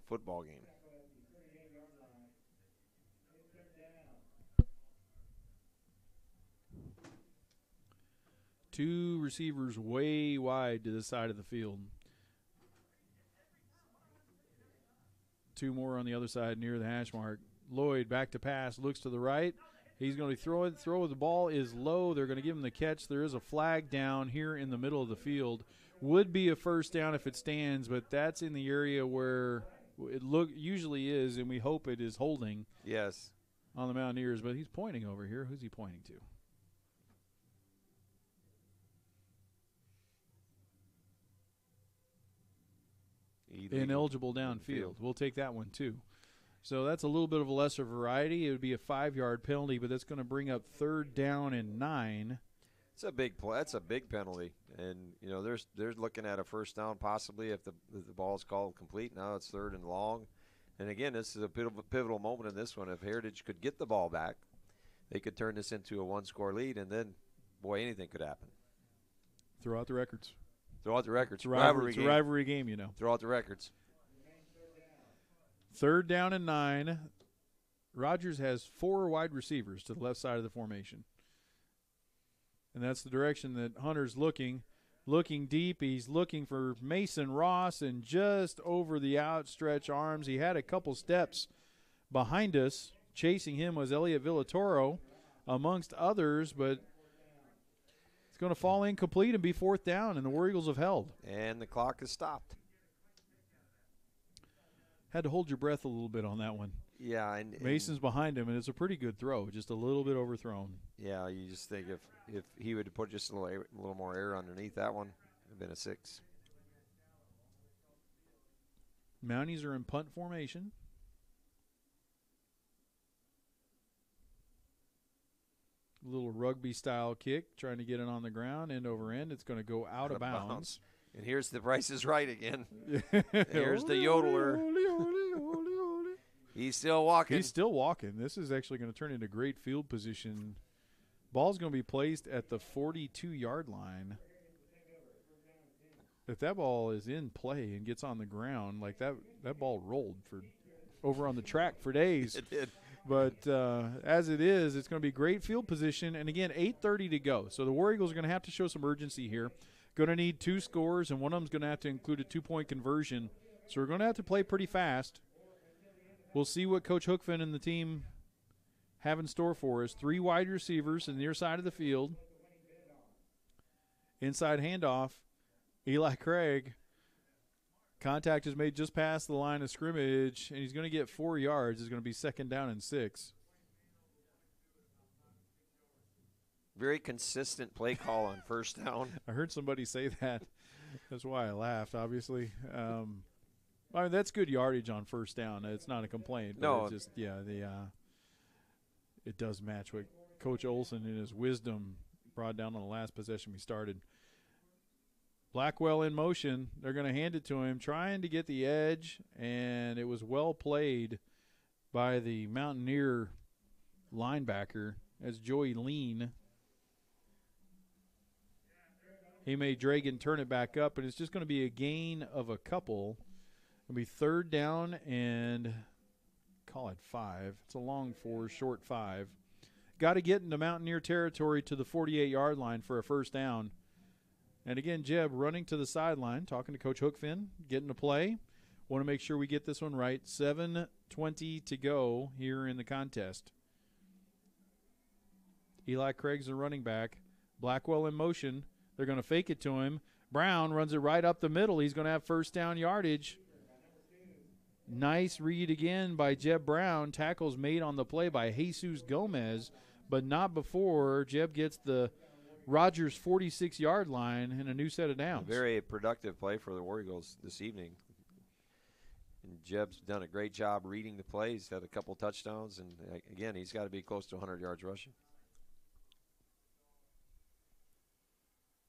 football game. Two receivers way wide to the side of the field. two more on the other side near the hash mark. Lloyd back to pass, looks to the right. He's going to throw it. The ball is low. They're going to give him the catch. There is a flag down here in the middle of the field. Would be a first down if it stands, but that's in the area where it usually is, and we hope it is holding. Yes. On the Mountaineers, but he's pointing over here. Who's he pointing to? Ineligible downfield. We'll take that one too. So that's a little bit of a lesser variety. It would be a 5-yard penalty, but that's going to bring up 3rd down and 9. It's a big play. That's a big penalty, and you know they're looking at a first down possibly if the ball is called complete. Now it's 3rd and long, and again this is a pivotal moment in this one. If Heritage could get the ball back, they could turn this into a 1-score lead, and then boy, anything could happen. Throw out the records. Throw out the records. It's a rivalry game, you know. Throw out the records. 3rd down and 9. Rogers has 4 wide receivers to the left side of the formation. And that's the direction that Hunter's looking. Looking deep. He's looking for Mason Ross, and just over the outstretched arms. He had a couple steps behind us. Chasing him was Elliot Villatoro, amongst others, but it's going to fall incomplete and be 4th down, and the War Eagles have held. And the clock has stopped. Had to hold your breath a little bit on that one. Yeah. And Mason's behind him, and it's a pretty good throw, just a little bit overthrown. Yeah, you just think if he would put just a little more air underneath that one, it would have been a 6. Mounties are in punt formation. A little rugby-style kick, trying to get it on the ground, end over end. It's going to go out of bounds. And here's the Price is Right again. Here's the yodeler. He's still walking. He's still walking. This is actually going to turn into great field position. Ball's going to be placed at the 42-yard line. If that ball is in play and gets on the ground, like that ball rolled for over on the track for days. It did. But as it is, it's going to be great field position. And, again, 8:30 to go. So the War Eagles are going to have to show some urgency here. Going to need 2 scores, and one of them is going to have to include a 2-point conversion. So we're going to have to play pretty fast. We'll see what Coach Hookfin and the team have in store for us. 3 wide receivers in the near side of the field. Inside handoff, Eli Craig. Contact is made just past the line of scrimmage, and he's going to get 4 yards. It's going to be 2nd down and 6. Very consistent play call on first down. I heard somebody say that. That's why I laughed, obviously. I mean, that's good yardage on first down. It's not a complaint. But No. It's just, yeah, it does match what Coach Olson in his wisdom brought down on the last possession we started. Blackwell in motion. They're going to hand it to him, trying to get the edge, and it was well played by the Mountaineer linebacker as Joey Lean. He made Dragan turn it back up, and it's just going to be a gain of a couple. It'll be 3rd down and call it 5. It's a long 4, short 5. Got to get into Mountaineer territory to the 48-yard line for a first down. And again, Jeb running to the sideline, talking to Coach Hookfin, getting to play. Want to make sure we get this one right. 7:20 to go here in the contest. Eli Craig's the running back. Blackwell in motion. They're going to fake it to him. Brown runs it right up the middle. He's going to have first down yardage. Nice read again by Jeb Brown. Tackles made on the play by Jesus Gomez, but not before Jeb gets the Rogers 46-yard line and a new set of downs. A very productive play for the War Eagles this evening. And Jeb's done a great job reading the play. He's had a couple touchdowns, and again, he's got to be close to 100 yards rushing.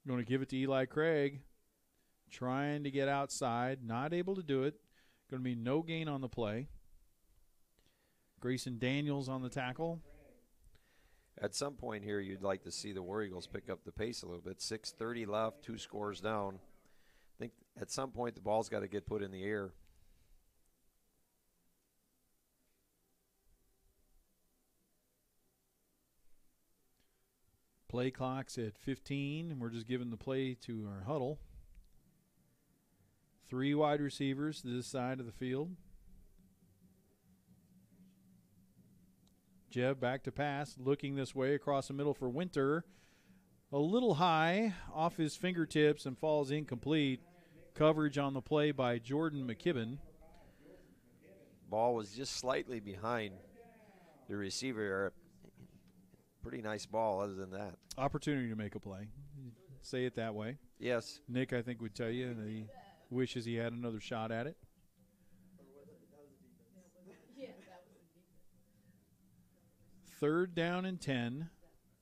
Going to give it to Eli Craig. Trying to get outside. Not able to do it. Going to be no gain on the play. Grayson Daniels on the tackle. At some point here, you'd like to see the War Eagles pick up the pace a little bit. 6:30 left, 2 scores down. I think at some point the ball's got to get put in the air. Play clock's at 15, and we're just giving the play to our huddle. 3 wide receivers to this side of the field. Jeb back to pass, looking this way across the middle for Winter. A little high off his fingertips and falls incomplete. Coverage on the play by Jordan McKibben. Ball was just slightly behind the receiver. Pretty nice ball other than that. Opportunity to make a play. Say it that way. Yes. Nick, I think, would tell you that he wishes he had another shot at it. Third down and 10.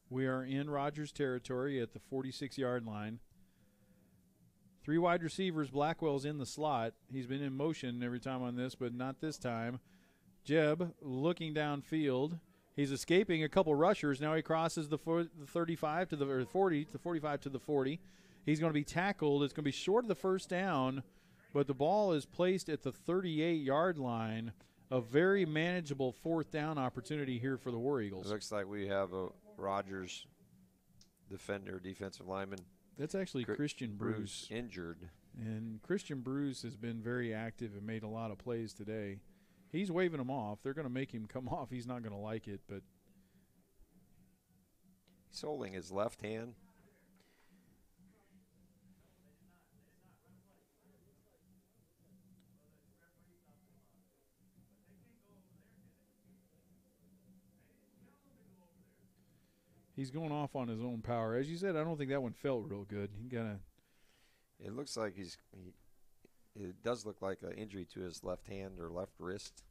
We are in Rogers territory at the 46-yard line. 3 wide receivers. Blackwell's in the slot. He's been in motion every time on this, but not this time. Jeb looking downfield. He's escaping a couple rushers. Now he crosses the 35 to the 40, the 45 to the 40. He's going to be tackled. It's going to be short of the first down, but the ball is placed at the 38-yard line. A very manageable fourth down opportunity here for the War Eagles. It looks like we have a Rogers defensive lineman. That's actually Christian Bruce. Injured. And Christian Bruce has been very active and made a lot of plays today. He's waving them off. They're going to make him come off. He's not going to like it, but he's holding his left hand. He's going off on his own power. As you said, I don't think that one felt real good. He got It looks like it does look like an injury to his left hand or left wrist.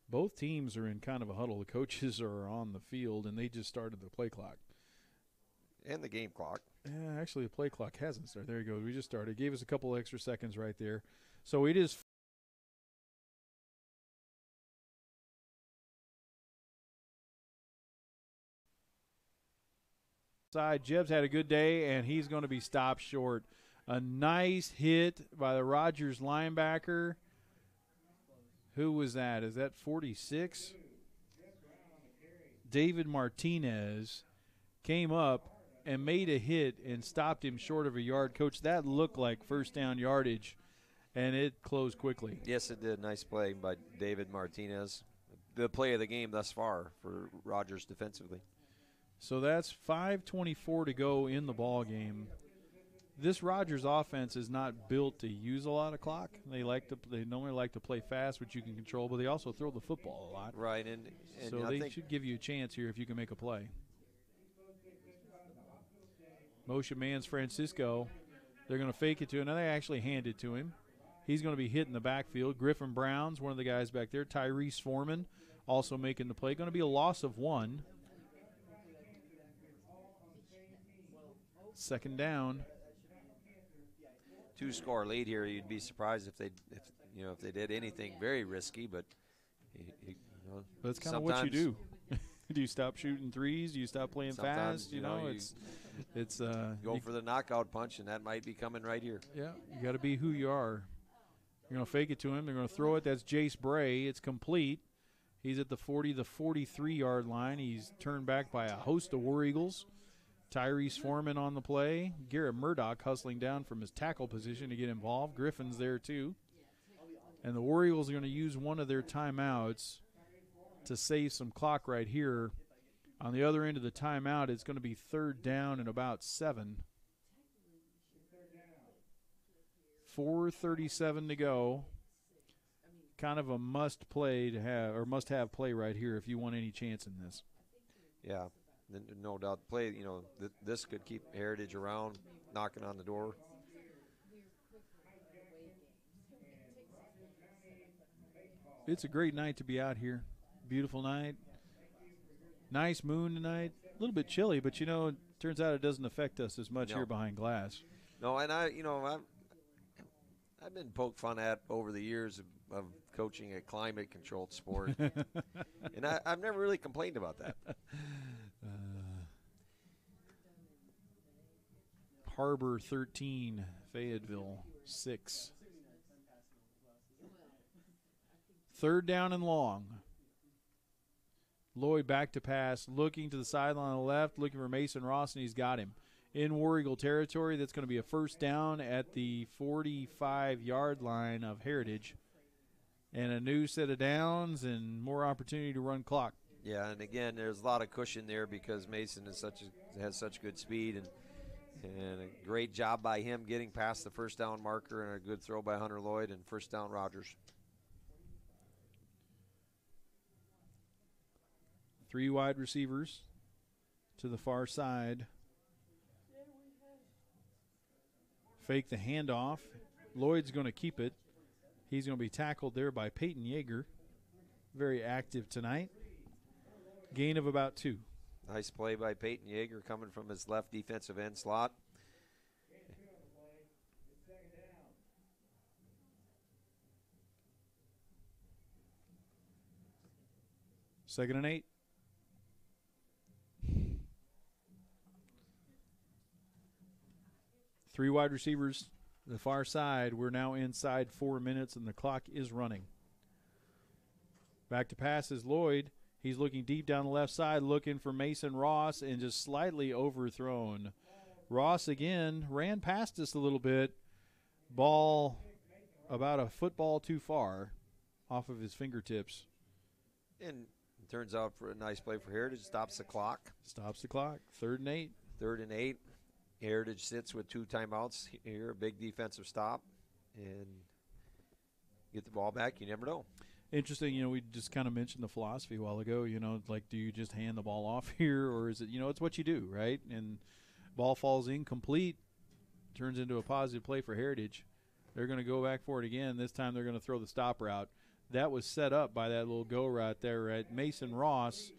Both teams are in kind of a huddle. The coaches are on the field, and they just started the play clock. And the game clock. Yeah, actually, the play clock hasn't started. There you go. We just started. Gave us a couple extra seconds right there. So it is side. Jeb's had a good day, and he's going to be stopped short. A nice hit by the Rogers linebacker. Who was that? Is that 46? David Martinez came up and made a hit and stopped him short of a yard. Coach, that looked like first down yardage, and it closed quickly. Yes, it did. Nice play by David Martinez. The play of the game thus far for Rogers defensively. So that's 5:24 to go in the ball game. This Rogers offense is not built to use a lot of clock. They normally like to play fast, which you can control, but they also throw the football a lot. Right, and so I they think should give you a chance here if you can make a play. Motion man's Francisco. They're going to fake it to him. Now they actually hand it to him. He's going to be hit in the backfield. Griffin Brown's one of the guys back there. Tyrese Foreman also making the play. Going to be a loss of 1. Second down. 2-score lead here. You'd be surprised if they did anything very risky, but that's kind of what you do. Do you stop shooting threes? Do you stop playing fast? You go for the knockout punch, and that might be coming right here. Yeah, you got to be who you are. You're going to fake it to him. They're going to throw it. That's Jace Bray. It's complete. He's at the 43-yard line. He's turned back by a host of War Eagles. Tyrese Foreman on the play. Garrett Murdoch hustling down from his tackle position to get involved. Griffin's there too. And the War Eagles are going to use one of their timeouts to save some clock right here. On the other end of the timeout, it's going to be third down and about 7. 4:37 to go. Kind of a must have play right here if you want any chance in this. Yeah. No doubt. Play, this could keep Heritage around, knocking on the door. It's a great night to be out here. Beautiful night. Nice moon tonight. A little bit chilly, but it turns out it doesn't affect us as much here behind glass. No, and I've been poked fun at over the years of coaching a climate-controlled sport, and I've never really complained about that. Harbor 13, Fayetteville 6. Third down and long. Lloyd back to pass, looking to the sideline on the left, looking for Mason Ross, and he's got him. In War Eagle territory, that's going to be a first down at the 45-yard line of Heritage. And a new set of downs and more opportunity to run clock. Yeah, and again, there's a lot of cushion there because Mason has such good speed, and a great job by him getting past the first down marker, and a good throw by Hunter Lloyd, and first down Rogers. 3 wide receivers to the far side. Fake the handoff. Lloyd's going to keep it. He's going to be tackled there by Peyton Yeager. Very active tonight. Gain of about 2. Nice play by Peyton Yeager coming from his left defensive end slot. Second and 8. Three wide receivers to the far side. We're now inside 4 minutes, and the clock is running. Back to pass is Lloyd. He's looking deep down the left side, looking for Mason Ross, and just slightly overthrown. Ross, again, ran past us a little bit. Ball about a football too far off of his fingertips. And it turns out for a nice play for Heritage. Stops the clock. Stops the clock. 3rd and 8. 3rd and 8. Heritage sits with 2 timeouts here. A big defensive stop. And get the ball back. You never know. Interesting, we just kind of mentioned the philosophy a while ago, like, do you just hand the ball off here, or is it, it's what you do, right? And ball falls incomplete, turns into a positive play for Heritage. They're going to go back for it again. This time they're going to throw the stop route. That was set up by that little go route there, right? Mason Ross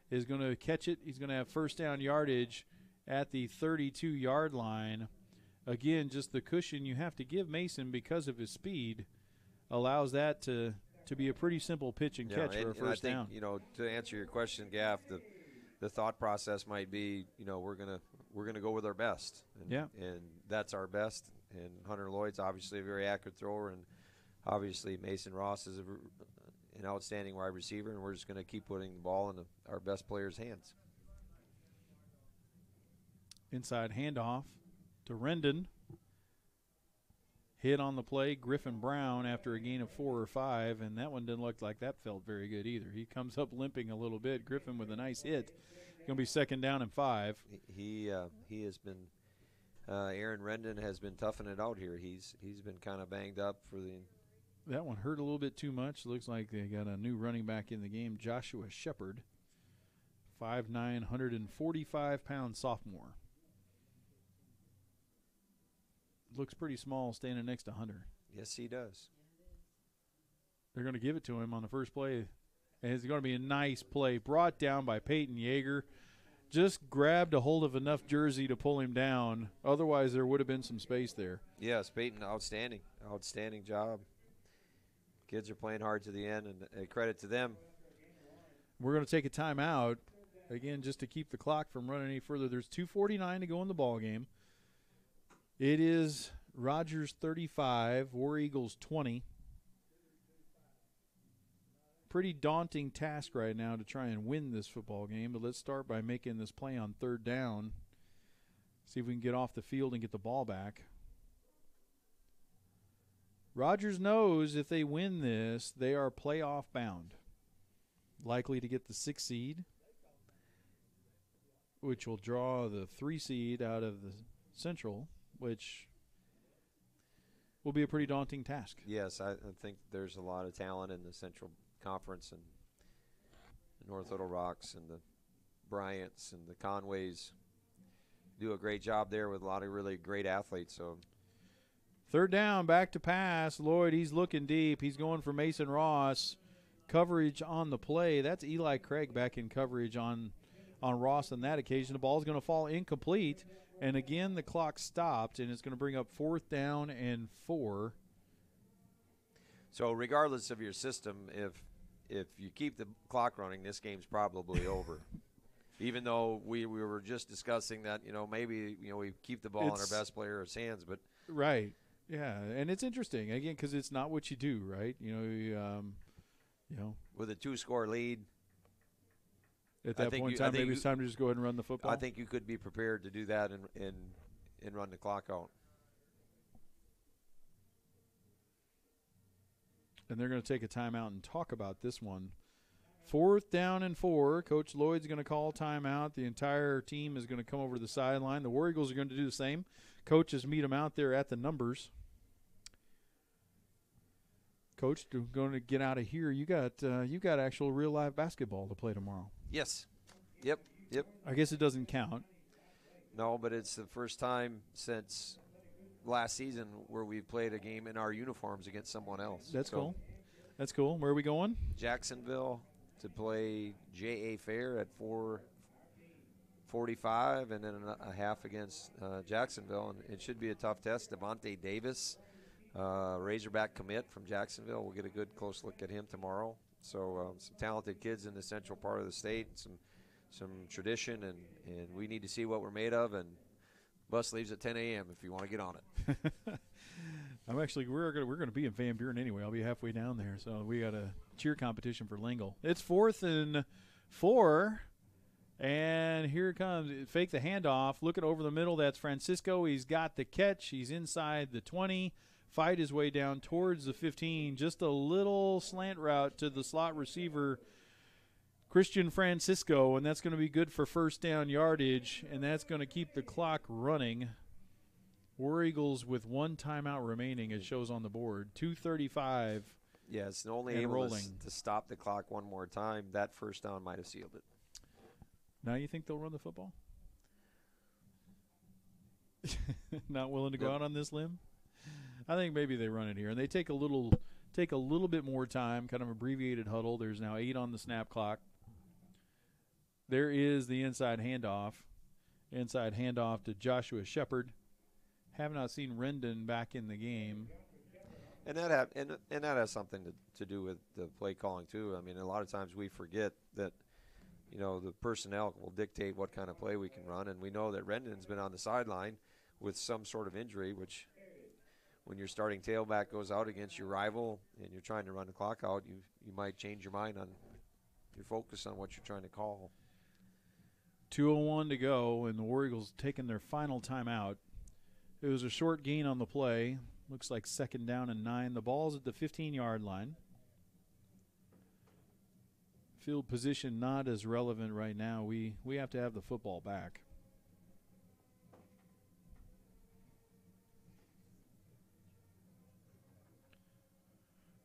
is going to catch it. He's going to have first down yardage at the 32-yard line. Again, just the cushion you have to give Mason because of his speed allows that to be a pretty simple pitch and catch for a first down. To answer your question, Gaff, the thought process might be, we're gonna go with our best. And that's our best. And Hunter Lloyd's obviously a very accurate thrower, and obviously Mason Ross is an outstanding wide receiver, and we're just going to keep putting the ball in our best players' hands. Inside handoff to Rendon. Hit on the play, Griffin Brown, after a gain of 4 or 5, and that one didn't look like that felt very good either. He comes up limping a little bit. Griffin with a nice hit. Going to be 2nd down and 5. He has been Aaron Rendon has been toughing it out here. He's been kind of banged up for the. That one hurt a little bit too much. Looks like they got a new running back in the game, Joshua Shepard, 5'9", 145-pound sophomore. Looks pretty small standing next to Hunter. Yes, he does. They're going to give it to him on the first play. And it's going to be a nice play brought down by Peyton Yeager. Just grabbed a hold of enough jersey to pull him down. Otherwise, there would have been some space there. Yes, Peyton, outstanding job. Kids are playing hard to the end, and credit to them. We're going to take a timeout, again, just to keep the clock from running any further. There's 2:49 to go in the ball game. It is Rogers 35, War Eagles 20. Pretty daunting task right now to try and win this football game, but let's start by making this play on 3rd down. See if we can get off the field and get the ball back. Rogers knows if they win this, they are playoff bound. Likely to get the 6th seed, which will draw the 3 seed out of the Central, which will be a pretty daunting task. Yes, I think there's a lot of talent in the Central Conference, and the North Little Rocks and the Bryants and the Conways do a great job there with a lot of really great athletes. So 3rd down, back to pass. Lloyd, he's looking deep. He's going for Mason Ross. Coverage on the play. That's Eli Craig back in coverage on Ross on that occasion. The ball's going to fall incomplete. And again, the clock stopped, and it's going to bring up 4th down and 4. So regardless of your system, if you keep the clock running, this game's probably over. Even though we were just discussing that, maybe we keep the ball in our best player's hands, but right, yeah, and it's interesting again because it's not what you do, right? With a 2-score lead. At that point in time, maybe it's time to just go ahead and run the football. I think you could be prepared to do that and run the clock out. And they're going to take a timeout and talk about this one. 4th down and 4. Coach Lloyd's going to call timeout. The entire team is going to come over to the sideline. The War Eagles are going to do the same. Coaches meet them out there at the numbers. Coach, going to get out of here. You got actual real live basketball to play tomorrow. Yes. Yep. I guess it doesn't count. No, but it's the first time since last season where we've played a game in our uniforms against someone else. That's cool. That's cool. Where are we going? Jacksonville to play J.A. Fair at 4:45, and then a half against Jacksonville. And it should be a tough test. Devontae Davis, Razorback commit from Jacksonville. We'll get a good close look at him tomorrow. So some talented kids in the central part of the state, some tradition, and we need to see what we're made of. And bus leaves at 10 a.m. if you want to get on it. We're going to be in Van Buren anyway. I'll be halfway down there, so we got a cheer competition for Lingle. It's 4th and 4, and here it comes. Fake the handoff. Look it over the middle. That's Francisco. He's got the catch. He's inside the 20. Fight his way down towards the 15. Just a little slant route to the slot receiver, Christian Francisco, and that's going to be good for first down yardage, and that's going to keep the clock running. War Eagles with 1 timeout remaining, it shows on the board. 2:35. Yes, and only and able rolling. to stop the clock one more time. That first down might have sealed it. Now you think they'll run the football? Not willing to go out on this limb? I think maybe they run it here, and they take a little bit more time, kind of abbreviated huddle. There's now 8 on the snap clock. There is the inside handoff. Inside handoff to Joshua Shepard. Have not seen Rendon back in the game. And that has something to do with the play calling too. I mean, a lot of times we forget that, the personnel will dictate what kind of play we can run, and we know that Rendon's been on the sideline with some sort of injury, which when your starting tailback goes out against your rival and you're trying to run the clock out, you might change your mind on your focus on what you're trying to call. 2:01 to go, and the War Eagles taking their final timeout. It was a short gain on the play. Looks like 2nd down and 9. The ball's at the 15-yard line. Field position not as relevant right now. We have to have the football back.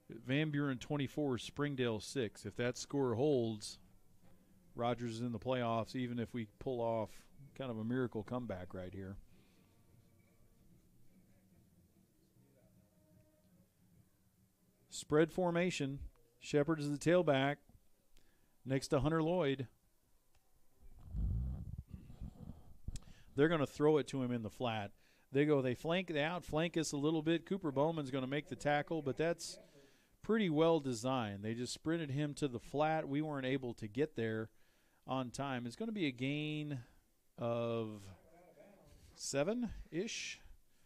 Van Buren 24, Springdale 6. If that score holds, Rogers is in the playoffs, even if we pull off kind of a miracle comeback right here. Spread formation. Shepard is the tailback next to Hunter Lloyd. They're going to throw it to him in the flat. They outflank us a little bit. Cooper Bowman's going to make the tackle, but that's pretty well designed. They just sprinted him to the flat. We weren't able to get there on time. It's going to be a gain of 7-ish.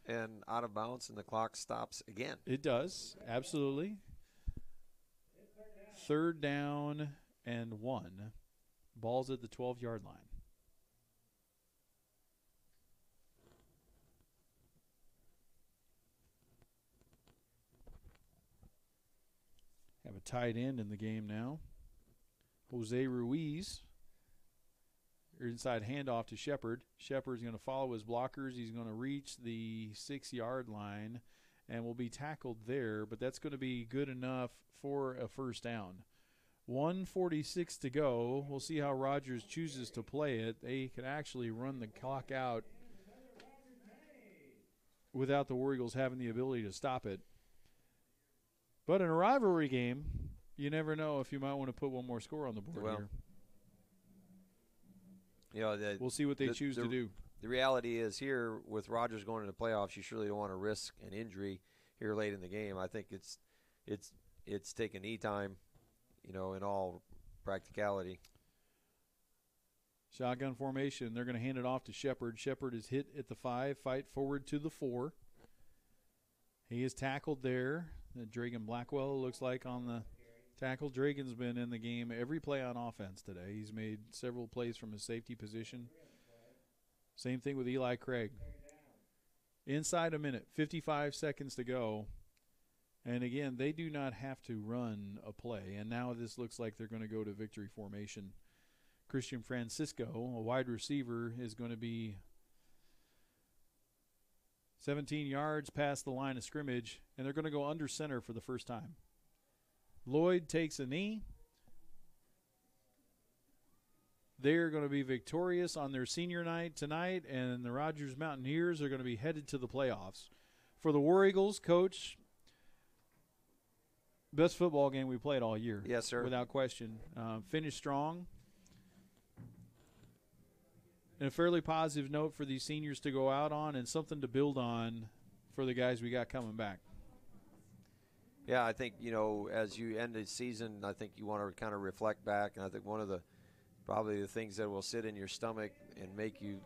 And out of bounds, and the clock stops again. It does, absolutely. 3rd down and 1. Ball's at the 12-yard line. Have a tight end in the game now. Jose Ruiz. Inside handoff to Shepard. Shepard's going to follow his blockers. He's going to reach the 6-yard line and will be tackled there, but that's going to be good enough for a first down. 1:46 to go. We'll see how Rogers chooses to play it. They could actually run the clock out without the War Eagles having the ability to stop it. But in a rivalry game, you never know if you might want to put one more score on the board here. We'll see what they choose to do. The reality is here with Rogers going into the playoffs, you surely don't want to risk an injury here late in the game. I think it's taking knee time, in all practicality. Shotgun formation. They're going to hand it off to Shepard. Shepard is hit at the 5, fight forward to the 4. He is tackled there. Dragan Blackwell looks like on the tackle. Dragan's been in the game every play on offense today. He's made several plays from his safety position. Same thing with Eli Craig. Inside a minute, 55 seconds to go. And again, they do not have to run a play. And now this looks like they're going to go to victory formation. Christian Francisco, a wide receiver, is going to be 17 yards past the line of scrimmage, and they're going to go under center for the first time. Lloyd takes a knee. They're going to be victorious on their senior night tonight, and the Rogers Mountaineers are going to be headed to the playoffs. For the War Eagles, Coach, best football game we played all year. Yes, sir. Without question. Finished strong. And a fairly positive note for these seniors to go out on and something to build on for the guys we got coming back. Yeah, I think, as you end the season, I think you want to kind of reflect back. And I think one of the probably the things that will sit in your stomach and make you,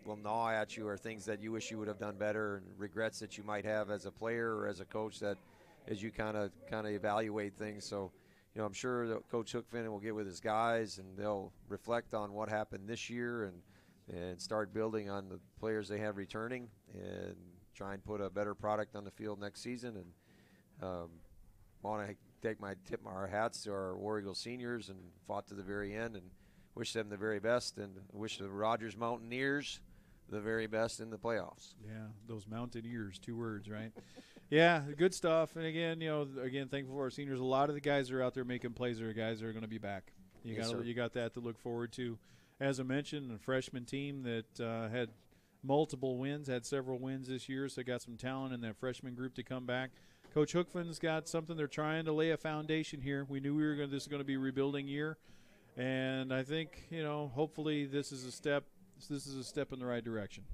will gnaw at you, are things that you wish you would have done better and regrets that you might have as a player or as a coach, that as you kind of evaluate things. So, I'm sure that Coach Hookfin will get with his guys and they'll reflect on what happened this year and start building on the players they have returning and try and put a better product on the field next season. And want to tip our hats to our War Eagle seniors and fought to the very end, and wish them the very best, and wish the Rogers Mountaineers the very best in the playoffs. Yeah, those Mountaineers, 2 words, right? Yeah, good stuff. And again, thankful for our seniors. A lot of the guys that are out there making plays are guys that are going to be back. You got that to look forward to. As I mentioned, a freshman team that had multiple wins, had several wins this year, so got some talent in that freshman group to come back. Coach Hookfin's got something. They're trying to lay a foundation here. We knew this is going to be a rebuilding year, and I think hopefully this is a step. This is a step in the right direction.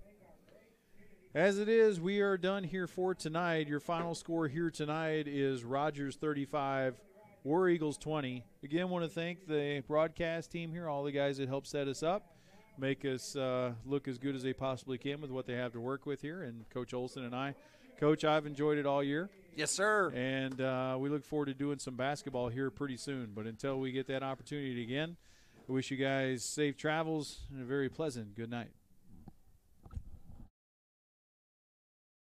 As it is, we are done here for tonight. Your final score here tonight is Rogers 35, War Eagles 20. Again, want to thank the broadcast team here, all the guys that helped set us up, make us look as good as they possibly can with what they have to work with here, and Coach Olson and I. Coach, I've enjoyed it all year. Yes, sir. And we look forward to doing some basketball here pretty soon. But until we get that opportunity again, I wish you guys safe travels and a very pleasant good night.